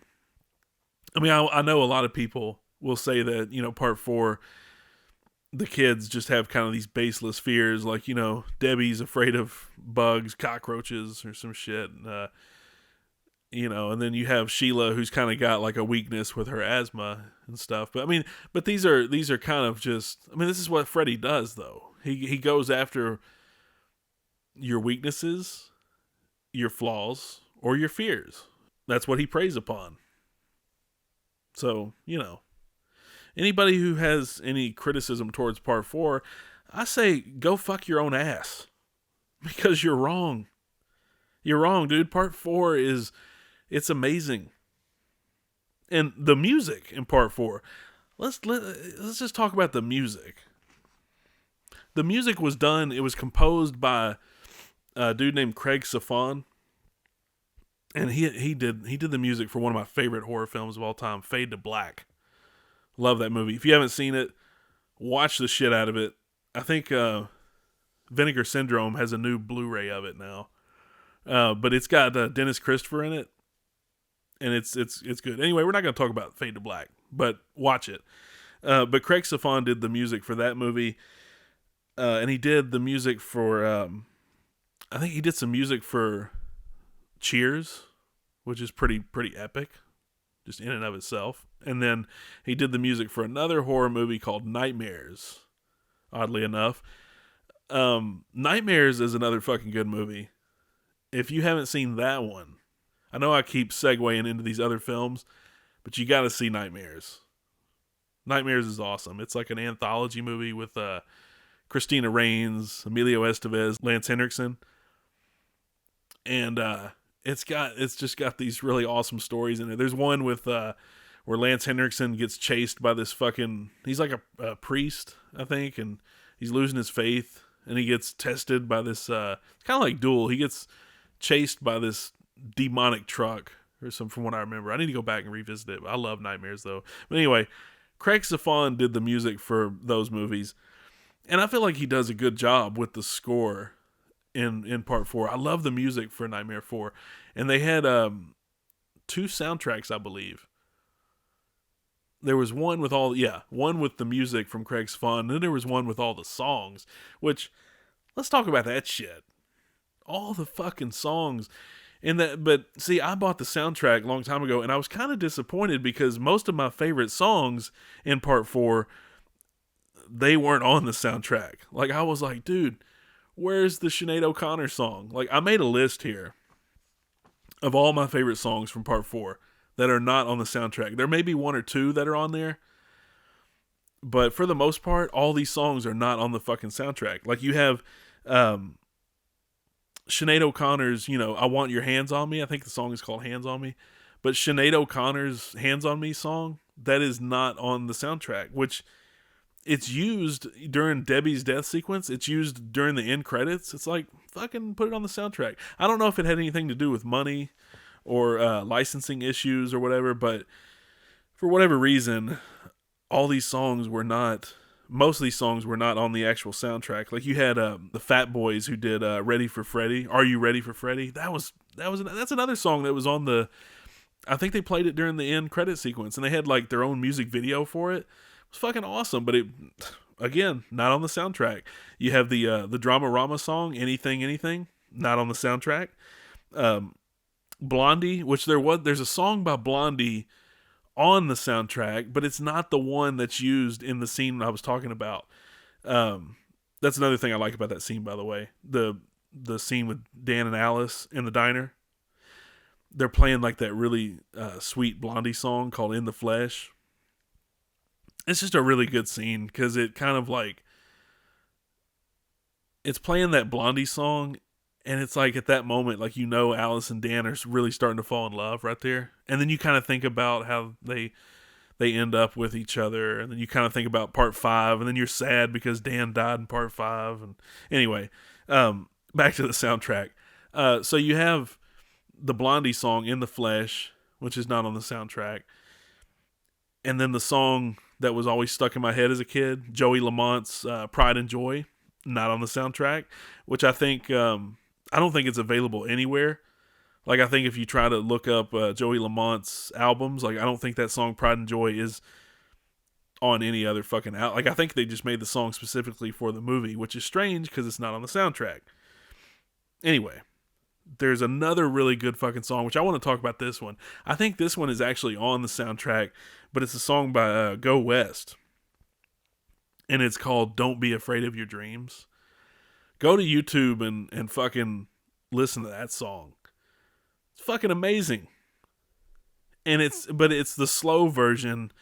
I mean, I know a lot of people will say that, part 4, the kids just have kind of these baseless fears, like, Debbie's afraid of bugs, cockroaches, or some shit. And then you have Sheila, who's kind of got like a weakness with her asthma and stuff. But I mean, these are kind of just, I mean, this is what Freddy does though. He goes after your weaknesses, your flaws, or your fears. That's what he preys upon. So, anybody who has any criticism towards part 4, I say go fuck your own ass. Because you're wrong. You're wrong, dude. Part 4 it's amazing. And the music in part 4. Let's just talk about the music. The music was done. It was composed by a dude named Craig Safan, and he did the music for one of my favorite horror films of all time, Fade to Black. Love that movie. If you haven't seen it, watch the shit out of it. I think Vinegar Syndrome has a new Blu-ray of it now, but it's got Dennis Christopher in it, and it's good. Anyway, we're not going to talk about Fade to Black, but watch it. But Craig Safan did the music for that movie, and he did the music for I think he did some music for Cheers, which is pretty epic, just in and of itself. And then he did the music for another horror movie called Nightmares, oddly enough. Nightmares is another fucking good movie. If you haven't seen that one, I know I keep segueing into these other films, but you gotta see Nightmares. Nightmares is awesome. It's like an anthology movie with Christina Rains, Emilio Estevez, Lance Henriksen. And it's just got these really awesome stories in it. There's one with where Lance Henriksen gets chased by this fucking... He's like a priest, I think, and he's losing his faith, and he gets tested by this... it's kind of like Duel. He gets chased by this demonic truck, or something from what I remember. I need to go back and revisit it. I love Nightmares, though. But anyway, Craig Safan did the music for those movies, and I feel like he does a good job with the score in part 4. I love the music for Nightmare 4. And they had 2 soundtracks, I believe. There was one with one with the music from Craig Safan, and then there was one with all the songs, which, let's talk about that shit. All the fucking songs. But see, I bought the soundtrack a long time ago, and I was kind of disappointed because most of my favorite songs in part 4, they weren't on the soundtrack. Like, I was like, dude, where's the Sinead O'Connor song? Like, I made a list here of all my favorite songs from part 4 that are not on the soundtrack. There may be 1 or 2 that are on there, but for the most part, all these songs are not on the fucking soundtrack. Like, you have Sinead O'Connor's, I Want Your Hands on Me. I think the song is called Hands on Me. But Sinead O'Connor's Hands on Me song, that is not on the soundtrack, which... It's used during Debbie's death sequence. It's used during the end credits. It's like, fucking put it on the soundtrack. I don't know if it had anything to do with money or licensing issues or whatever, but for whatever reason, most of these songs were not on the actual soundtrack. Like, you had the Fat Boys who did Ready for Freddy. Are You Ready for Freddy? That's another song that was on the... I think they played it during the end credit sequence, and they had like their own music video for it. It was fucking awesome, but it, again, not on the soundtrack. You have the Dramarama song, Anything, not on the soundtrack. Blondie, which there's a song by Blondie on the soundtrack, but it's not the one that's used in the scene I was talking about. That's another thing I like about that scene, by the way. The scene with Dan and Alice in the diner. They're playing like that really sweet Blondie song called In the Flesh. It's just a really good scene because it kind of like, it's playing that Blondie song, and it's like at that moment, like, Alice and Dan are really starting to fall in love right there. And then you kind of think about how they end up with each other, and then you kind of think about part 5, and then you're sad because Dan died in part 5. And anyway, back to the soundtrack. So you have the Blondie song In the Flesh, which is not on the soundtrack. And then the song that was always stuck in my head as a kid, Joey Lamont's Pride and Joy, not on the soundtrack, which I think, I don't think it's available anywhere. Like, I think if you try to look up Joey Lamont's albums, like, I don't think that song Pride and Joy is on any other fucking album. Like, I think they just made the song specifically for the movie, which is strange because it's not on the soundtrack. Anyway, there's another really good fucking song, which I want to talk about this one. I think this one is actually on the soundtrack, but it's a song by Go West. And it's called Don't Be Afraid of Your Dreams. Go to YouTube and fucking listen to that song. It's fucking amazing. And it's the slow version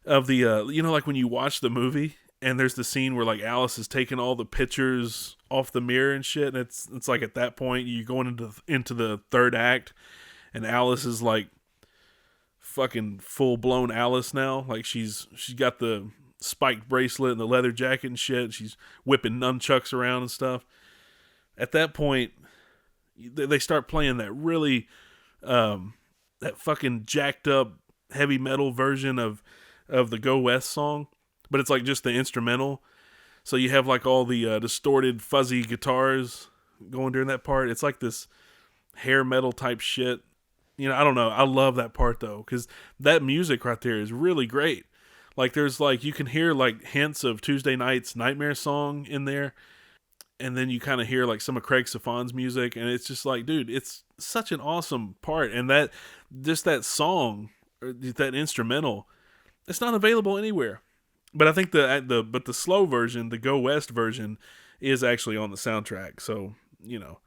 of the, like when you watch the movie and there's the scene where like Alice is taking all the pictures off the mirror and shit, and it's like at that point you're going into the third act, and Alice is like fucking full blown Alice now. Like she's got the spiked bracelet and the leather jacket and shit. She's whipping nunchucks around and stuff. At that point, they start playing that really that fucking jacked up heavy metal version of the Go West song, but it's like just the instrumental. So you have like all the distorted fuzzy guitars going during that part. It's like this hair metal type shit. You know, I don't know. I love that part though, because that music right there is really great. Like there's like, you can hear like hints of Tuesday Night's Nightmare song in there. And then you kind of hear like some of Craig Safan's music, and it's just like, dude, it's such an awesome part. And that, just that song, or that instrumental, it's not available anywhere. But I think the slow version, the Go West version, is actually on the soundtrack. So, you know.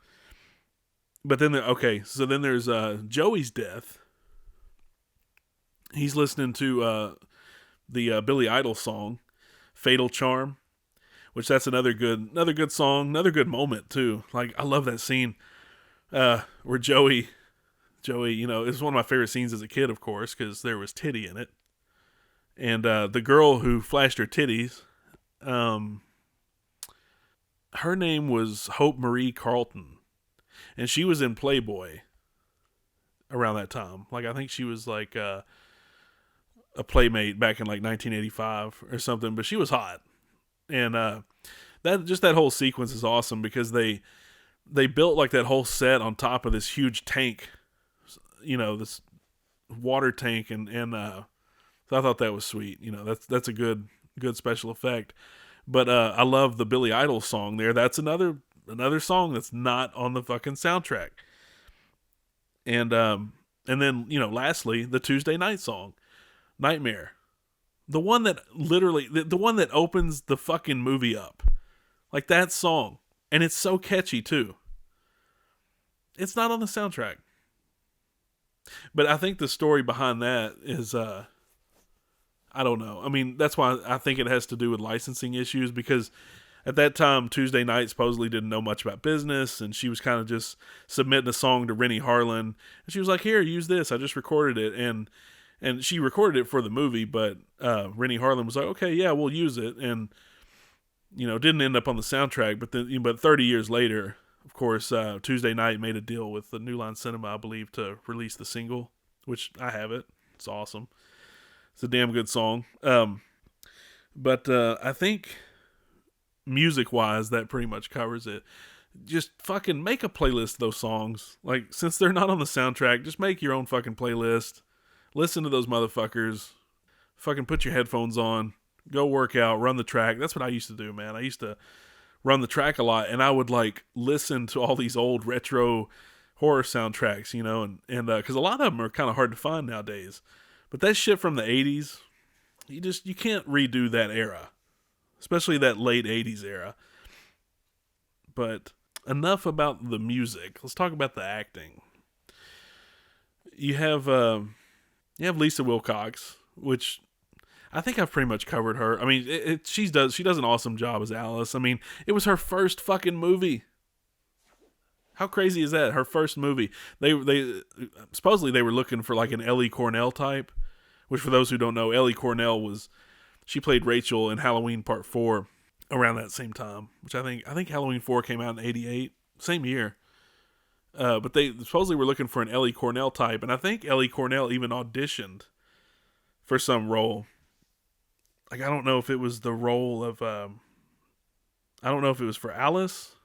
But then so then there's Joey's death. He's listening to the Billy Idol song, Fatal Charm, which that's another good song, another good moment too. Like I love that scene where Joey, you know, it's one of my favorite scenes as a kid, of course, because there was titty in it, and the girl who flashed her titties, her name was Hope Marie Carlton, and she was in Playboy around that time. Like I think she was like a playmate back in like 1985 or something, but she was hot. And that whole sequence is awesome because they built like that whole set on top of this huge tank, you know, this water tank, and so I thought that was sweet. You know, that's a good special effect. But I love the Billy Idol song there. That's another song that's not on the fucking soundtrack. And then, you know, lastly, the Tuesday Night song, Nightmare. The one that literally, the one that opens the fucking movie up. Like that song. And it's so catchy too. It's not on the soundtrack. But I think the story behind that is, I don't know. I mean, that's why I think it has to do with licensing issues, because at that time, Tuesday Night supposedly didn't know much about business, and she was kind of just submitting a song to Rennie Harlan. And she was like, here, use this. I just recorded it. And she recorded it for the movie, but Rennie Harlan was like, okay, yeah, we'll use it. And, you know, didn't end up on the soundtrack. But 30 years later, of course, Tuesday Night made a deal with the New Line Cinema, I believe, to release the single, which I have it. It's awesome. It's a damn good song. But I think music-wise, that pretty much covers it. Just fucking make a playlist of those songs. Like, since they're not on the soundtrack, just make your own fucking playlist. Listen to those motherfuckers. Fucking put your headphones on. Go work out. Run the track. That's what I used to do, man. I used to run the track a lot, and I would, like, listen to all these old retro horror soundtracks, you know, and because a lot of them are kind of hard to find nowadays. But that shit from the 80s, you can't redo that era. Especially that late 80s era. But enough about the music. Let's talk about the acting. You have Lisa Wilcox, which I think I've pretty much covered her. I mean, she does an awesome job as Alice. I mean, it was her first fucking movie. How crazy is that? Her first movie. They supposedly they were looking for like an Ellie Cornell type, which for those who don't know, Ellie Cornell she played Rachel in Halloween Part 4 around that same time, which I think Halloween 4 came out in 88, same year. But they supposedly were looking for an Ellie Cornell type, and I think Ellie Cornell even auditioned for some role. Like, I don't know if it was the role of, I don't know if it was for Alice,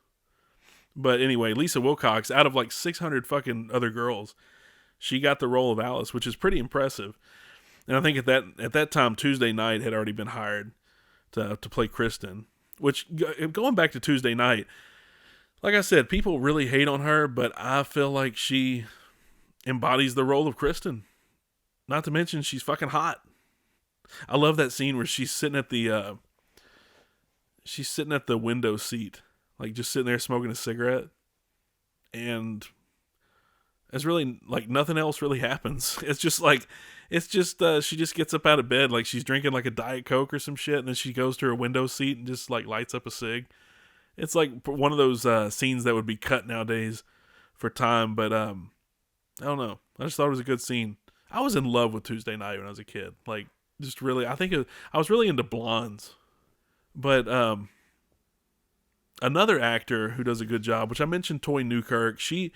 but anyway, Lisa Wilcox, out of like 600 fucking other girls, she got the role of Alice, which is pretty impressive. And I think at that time, Tuesday Night had already been hired to play Kristen, which, going back to Tuesday Night, like I said, people really hate on her, but I feel like she embodies the role of Kristen. Not to mention, she's fucking hot. I love that scene where she's sitting at the window seat, like just sitting there smoking a cigarette, and it's really like nothing else really happens. It's just she just gets up out of bed, like she's drinking like a Diet Coke or some shit, and then she goes to her window seat and just like lights up a cig. It's like one of those scenes that would be cut nowadays for time, but I don't know. I just thought it was a good scene. I was in love with Tuesday Night when I was a kid. Like, just really, I was really into blondes. But another actor who does a good job, which I mentioned, Toy Newkirk. She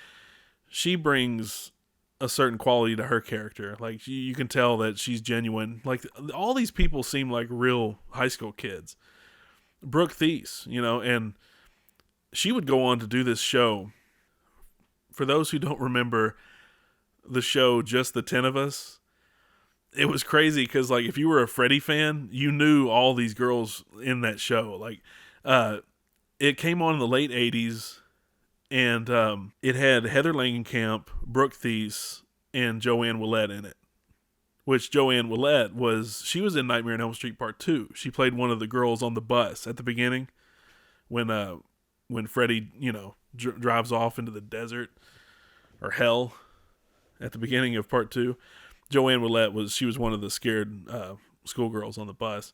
brings a certain quality to her character. Like, you can tell that she's genuine. Like, all these people seem like real high school kids. Brooke Thies, and she would go on to do this show. For those who don't remember the show, Just the 10 of Us, it was crazy because, like, if you were a Freddy fan, you knew all these girls in that show. Like, it came on in the late 80s, and it had Heather Langenkamp, Brooke Thies, and Joanne Willette in it. Which Joanne Willette she was in Nightmare on Elm Street Part 2. She played one of the girls on the bus at the beginning when Freddy, drives off into the desert or hell at the beginning of Part 2. Joanne Willette was one of the scared schoolgirls on the bus.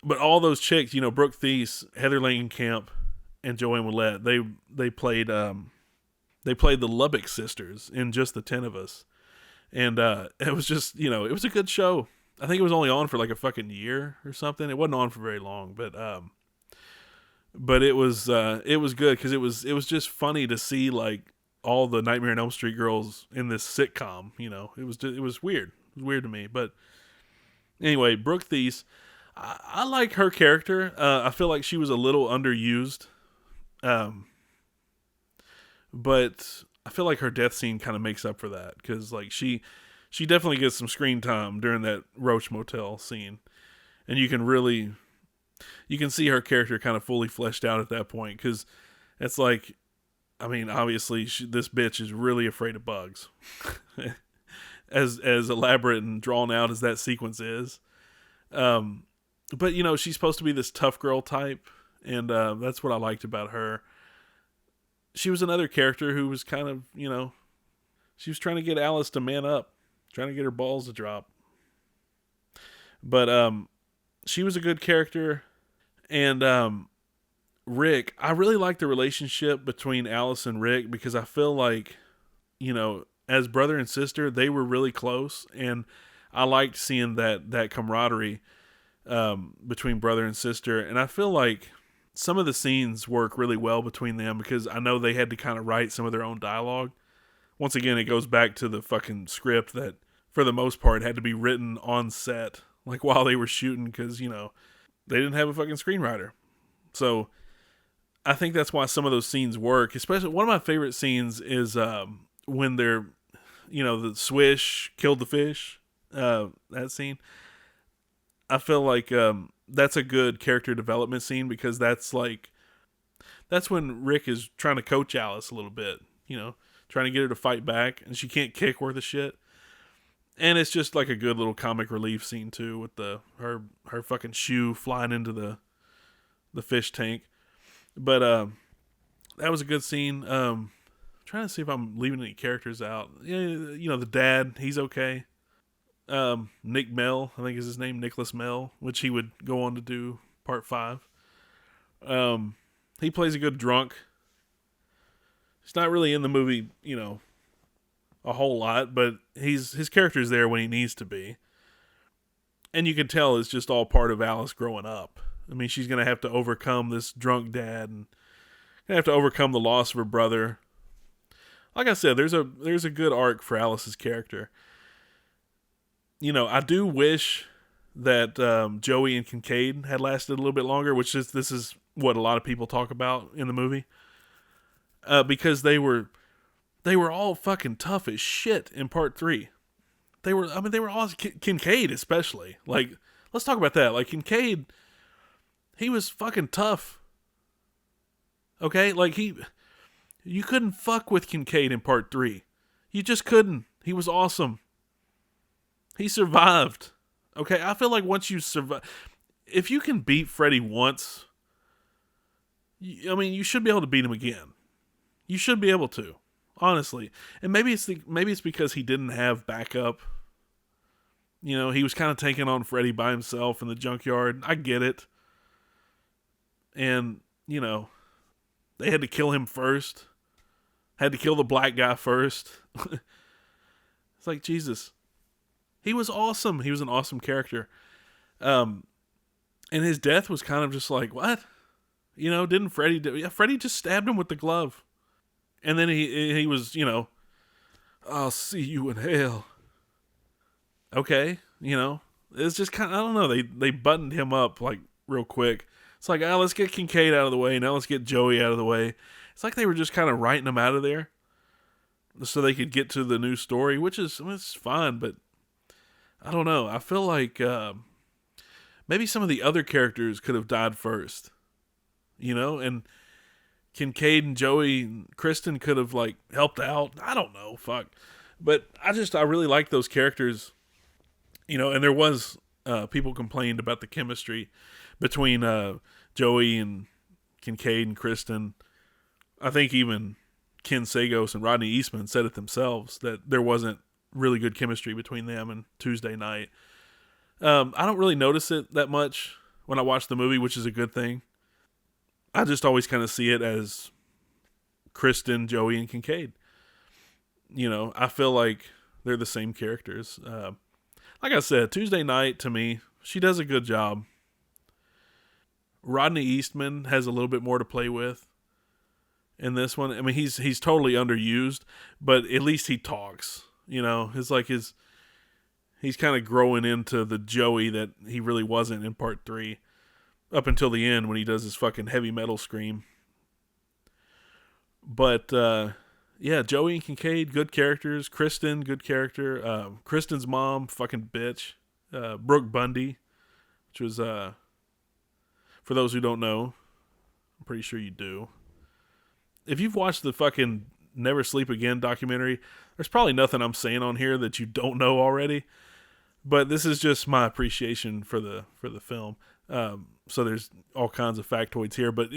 But all those chicks, Brooke Thies, Heather Langenkamp, and Joanne Willette, they played the Lubbock sisters in Just the 10 of Us. And it was just, it was a good show. I think it was only on for like a fucking year or something. It wasn't on for very long, but it was good because it was just funny to see like all the Nightmare on Elm Street girls in this sitcom. It was weird. It was weird to me, but anyway, Brooke Thies, I like her character. I feel like she was a little underused, but I feel like her death scene kind of makes up for that because like she definitely gets some screen time during that Roach Motel scene, and you can see her character kind of fully fleshed out at that point because it's like, I mean, obviously this bitch is really afraid of bugs, as elaborate and drawn out as that sequence is. But she's supposed to be this tough girl type, and that's what I liked about her. She was another character who was kind of, she was trying to get Alice to man up, trying to get her balls to drop. But she was a good character. And Rick, I really like the relationship between Alice and Rick because I feel like, as brother and sister, they were really close. And I liked seeing that camaraderie between brother and sister. And I feel like some of the scenes work really well between them because I know they had to kind of write some of their own dialogue. Once again, it goes back to the fucking script that, for the most part, had to be written on set, like while they were shooting because, they didn't have a fucking screenwriter. So I think that's why some of those scenes work. Especially, one of my favorite scenes is when they're, the swish killed the fish, that scene. I feel like that's a good character development scene because that's when Rick is trying to coach Alice a little bit, trying to get her to fight back, and she can't kick worth a shit. And it's just like a good little comic relief scene too, with her fucking shoe flying into the fish tank. But that was a good scene. Trying to see if I'm leaving any characters out. Yeah, the dad, he's okay. Nick Mell, I think is his name, Nicholas Mell, which he would go on to do Part 5. He plays a good drunk. He's not really in the movie, a whole lot, but his character's there when he needs to be. And you can tell it's just all part of Alice growing up. I mean, she's going to have to overcome this drunk dad and gonna have to overcome the loss of her brother. Like I said, there's a good arc for Alice's character. I do wish that Joey and Kincaid had lasted a little bit longer, this is what a lot of people talk about in the movie. Because they were all fucking tough as shit in Part 3. They were all, Kincaid especially. Like, let's talk about that. Like, Kincaid, he was fucking tough. Okay? Like, you couldn't fuck with Kincaid in Part 3. You just couldn't. He was awesome. He survived. Okay, I feel like once you survive, if you can beat Freddy once, you should be able to beat him again. You should be able to, honestly. And maybe it's because he didn't have backup. He was kind of taking on Freddy by himself in the junkyard. I get it. And, they had to kill him first. Had to kill the black guy first. It's like, Jesus. He was awesome. He was an awesome character. Um, and his death was kind of just like, what? Didn't Freddy do? Yeah, Freddy just stabbed him with the glove. And then he was, I'll see you in hell. Okay, it's just kind of, I don't know. They buttoned him up like real quick. It's like, let's get Kincaid out of the way. Now let's get Joey out of the way. It's like they were just kind of writing him out of there so they could get to the new story, which is, it's fine, but I don't know. I feel like maybe some of the other characters could have died first, and Kincaid and Joey and Kristen could have like helped out. I don't know, fuck. But I really like those characters, and there was people complained about the chemistry between Joey and Kincaid and Kristen. I think even Ken Sagos and Rodney Eastman said it themselves that there wasn't really good chemistry between them and Tuesday Night. I don't really notice it that much when I watch the movie, which is a good thing. I just always kind of see it as Kristen, Joey, and Kincaid. I feel like they're the same characters. Like I said, Tuesday Night, to me, she does a good job. Rodney Eastman has a little bit more to play with in this one. I mean, he's totally underused, but at least he talks. It's like he's kind of growing into the Joey that he really wasn't in part 3. Up until the end when he does his fucking heavy metal scream. But, yeah, Joey and Kincaid, good characters. Kristen, good character. Kristen's mom, fucking bitch. Brooke Bundy, which was, for those who don't know, I'm pretty sure you do. If you've watched the fucking Never Sleep Again documentary, there's probably nothing I'm saying on here that you don't know already. But this is just my appreciation for the film. So there's all kinds of factoids here. But,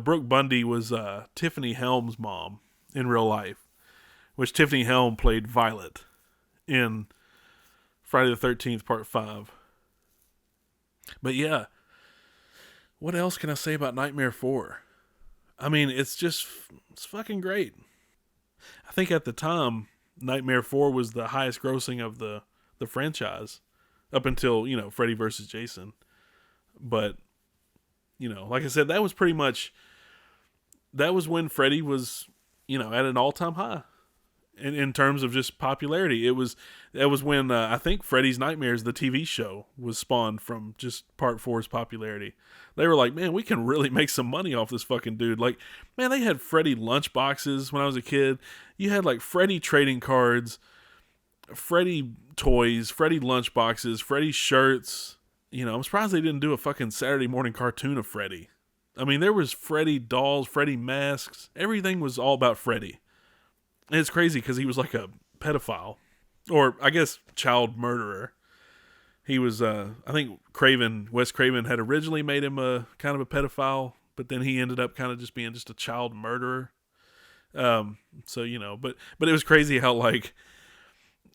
Brooke Bundy was Tiffany Helm's mom in real life, which Tiffany Helm played Violet in Friday the 13th, Part 5. But, yeah, what else can I say about Nightmare 4? I mean, it's fucking great. I think at the time, Nightmare 4 was the highest grossing of the franchise up until, Freddy versus Jason. But, like I said, that was when Freddy was, at an all-time high in terms of just popularity. That was when I think Freddy's Nightmares, the TV show, was spawned from just Part 4's popularity. They were like, man, we can really make some money off this fucking dude. Like, man, they had Freddy lunchboxes when I was a kid. You had like Freddy trading cards, Freddy toys, Freddy lunchboxes, Freddy shirts. I'm surprised they didn't do a fucking Saturday morning cartoon of Freddy. I mean, there was Freddy dolls, Freddy masks. Everything was all about Freddy. And it's crazy because he was like a pedophile. Or, I guess, child murderer. He was, I think Wes Craven had originally made him a kind of a pedophile. But then he ended up kind of just being just a child murderer. So, but it was crazy how, like,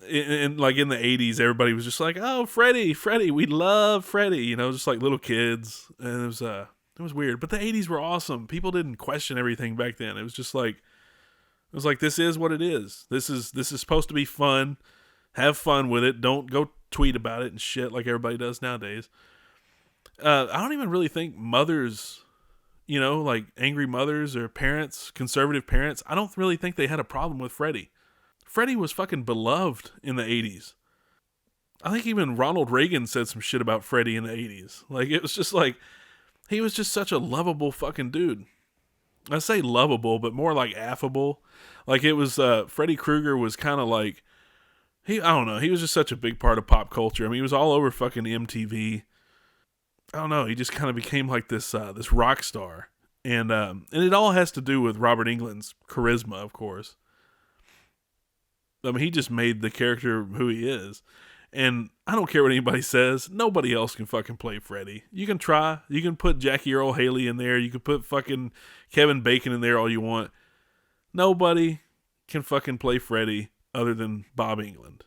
in the 80s, everybody was just like, oh, Freddy, we love Freddy, just like little kids. And it was weird. But the 80s were awesome. People didn't question everything back then. It was just like, this is what it is. This is supposed to be fun. Have fun with it. Don't go tweet about it and shit like everybody does nowadays. I don't even really think mothers, like angry mothers or parents, conservative parents, I don't really think they had a problem with Freddy. Freddy was fucking beloved in the 80s. I think even Ronald Reagan said some shit about Freddy in the 80s. Like, it was just like, he was just such a lovable fucking dude. I say lovable, but more like affable. Like, it was, Freddy Krueger was kind of like, I don't know, he was just such a big part of pop culture. I mean, he was all over fucking MTV. I don't know, he just kind of became like this rock star. And it all has to do with Robert Englund's charisma, of course. I mean, he just made the character who he is. And I don't care what anybody says. Nobody else can fucking play Freddy. You can try. You can put Jackie Earle Haley in there. You can put fucking Kevin Bacon in there all you want. Nobody can fucking play Freddy other than Bob Englund.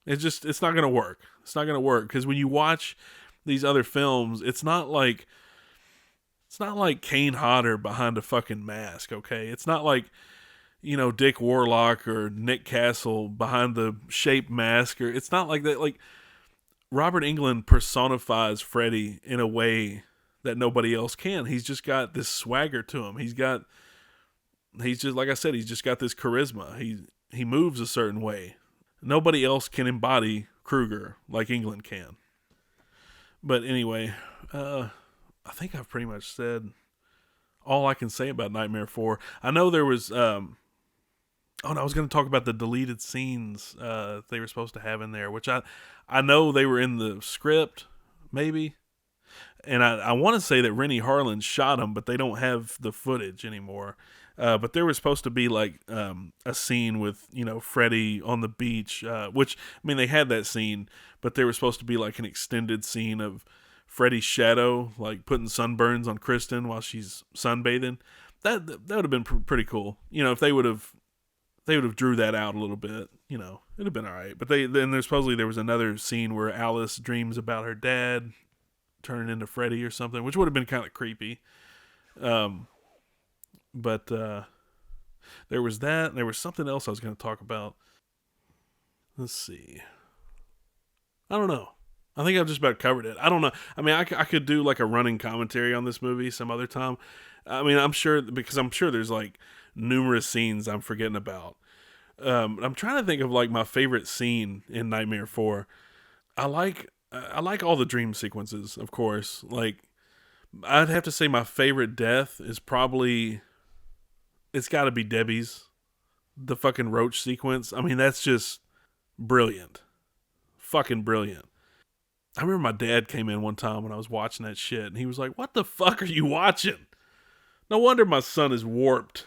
It's not going to work. It's not going to work. Because when you watch these other films, it's not like Kane Hodder behind a fucking mask, okay? It's not like Dick Warlock or Nick Castle behind the shape mask, or it's not like that. Like Robert Englund personifies Freddy in a way that nobody else can. He's just got this swagger to him. He's just, like I said, he's just got this charisma. He moves a certain way. Nobody else can embody Krueger like Englund can. But anyway, I think I've pretty much said all I can say about Nightmare 4. I know there was oh no, I was going to talk about the deleted scenes they were supposed to have in there, which I know they were in the script, maybe. And I want to say that Rennie Harlan shot them, but they don't have the footage anymore. But there was supposed to be like a scene with, Freddy on the beach, which, I mean, they had that scene, but there was supposed to be like an extended scene of Freddy's shadow, like putting sunburns on Kristen while she's sunbathing. That would have been pretty cool. If they would have drew that out a little bit, it'd have been all right. But then there's supposedly there was another scene where Alice dreams about her dad turning into Freddy or something, which would have been kind of creepy. But there was that, and there was something else I was going to talk about. Let's see. I don't know. I think I've just about covered it. I don't know. I mean, I could do like a running commentary on this movie some other time. I mean, I'm sure there's like numerous scenes I'm forgetting about. I'm trying to think of like my favorite scene in Nightmare 4. I like all the dream sequences, of course. Like, I'd have to say my favorite death is probably, it's got to be Debbie's, the fucking roach sequence. I mean, that's just brilliant. Fucking brilliant. I remember my dad came in one time when I was watching that shit, and he was like, "What the fuck are you watching? No wonder my son is warped."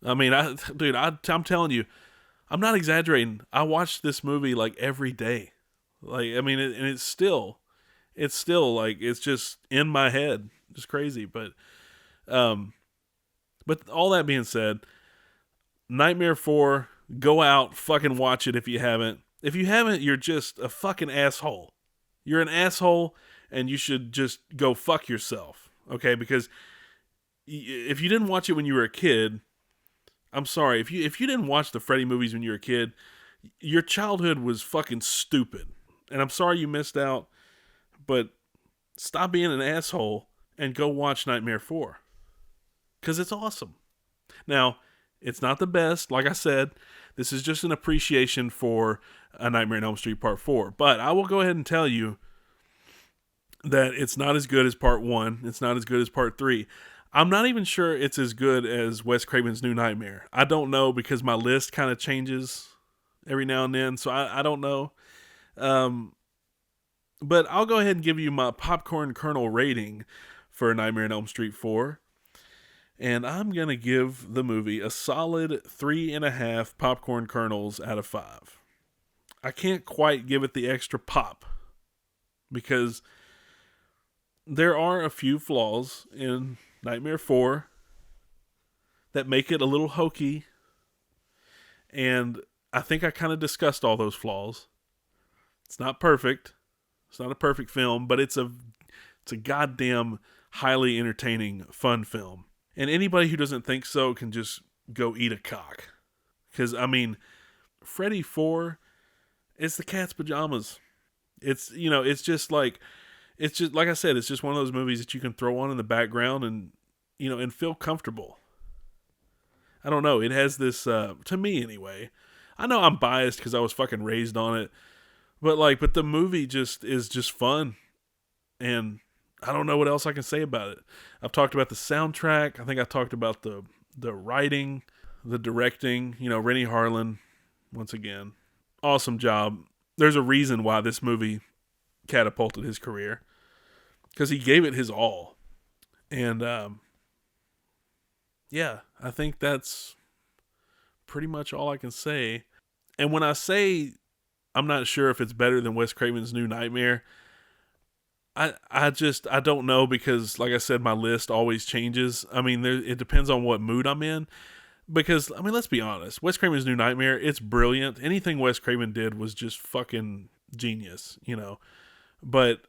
I mean, I'm telling you, I'm not exaggerating. I watched this movie like every day. Like, I mean, and it's still like, it's just in my head. It's crazy. But all that being said, Nightmare 4, go out, fucking watch it if you haven't. If you haven't, you're just a fucking asshole. You're an asshole, and you should just go fuck yourself. Okay? Because if you didn't watch it when you were a kid, I'm sorry. If you didn't watch the Freddy movies when you were a kid, your childhood was fucking stupid. And I'm sorry you missed out, but stop being an asshole and go watch Nightmare 4. Because it's awesome. Now, it's not the best. Like I said, this is just an appreciation for A Nightmare on Elm Street Part 4. But I will go ahead and tell you that it's not as good as Part 1. It's not as good as Part 3. I'm not even sure it's as good as Wes Craven's New Nightmare. I don't know, because my list kind of changes every now and then, so I don't know. But I'll go ahead and give you my popcorn kernel rating for Nightmare on Elm Street 4. And I'm going to give the movie a solid 3.5 popcorn kernels out of 5. I can't quite give it the extra pop, because there are a few flaws in Nightmare 4 that make it a little hokey, and I think I kind of discussed all those flaws. It's not perfect. It's not a perfect film, but it's a goddamn highly entertaining, fun film. And anybody who doesn't think so can just go eat a cock. Because, I mean, Freddy 4, it's the cat's pajamas. It's just like I said, it's just one of those movies that you can throw on in the background and, and feel comfortable. I don't know. It has this, to me anyway. I know I'm biased because I was fucking raised on it. But the movie is just fun. And I don't know what else I can say about it. I've talked about the soundtrack. I think I talked about the writing, the directing. Rennie Harlan, once again, awesome job. There's a reason why this movie catapulted his career, because he gave it his all. And yeah, I think that's pretty much all I can say. And when I say I'm not sure if it's better than Wes Craven's New Nightmare, I don't know, because like I said, my list always changes. I mean, it depends on what mood I'm in. Because, I mean, let's be honest. Wes Craven's New Nightmare, it's brilliant. Anything Wes Craven did was just fucking genius, But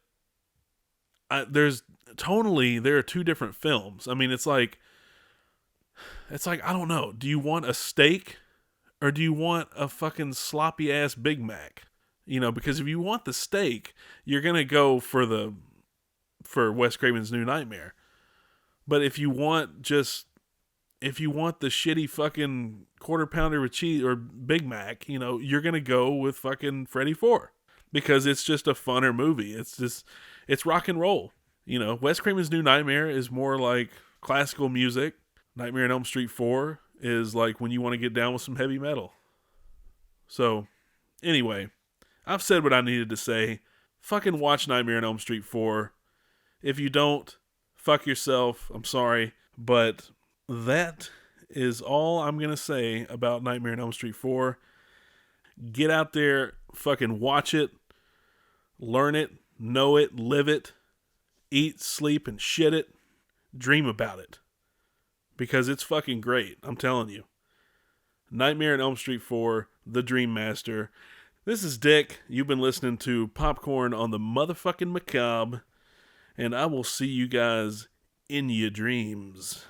there are two different films. I mean, it's like It's like, I don't know. Do you want a steak or do you want a fucking sloppy ass Big Mac? You know, because if you want the steak, you're going to go for Wes Craven's New Nightmare. But if you want the shitty fucking quarter pounder with cheese or Big Mac, you know, you're going to go with fucking Freddy 4 because it's just a funner movie. It's rock and roll. You know, Wes Craven's New Nightmare is more like classical music. Nightmare on Elm Street 4 is like when you want to get down with some heavy metal. So, anyway, I've said what I needed to say. Fucking watch Nightmare on Elm Street 4. If you don't, fuck yourself. I'm sorry. But that is all I'm going to say about Nightmare on Elm Street 4. Get out there, fucking watch it, learn it, know it, live it, eat, sleep, and shit it. Dream about it. Because it's fucking great, I'm telling you. Nightmare on Elm Street 4, The Dream Master. This is Dick. You've been listening to Popcorn on the Motherfucking Macabre. And I will see you guys in your dreams.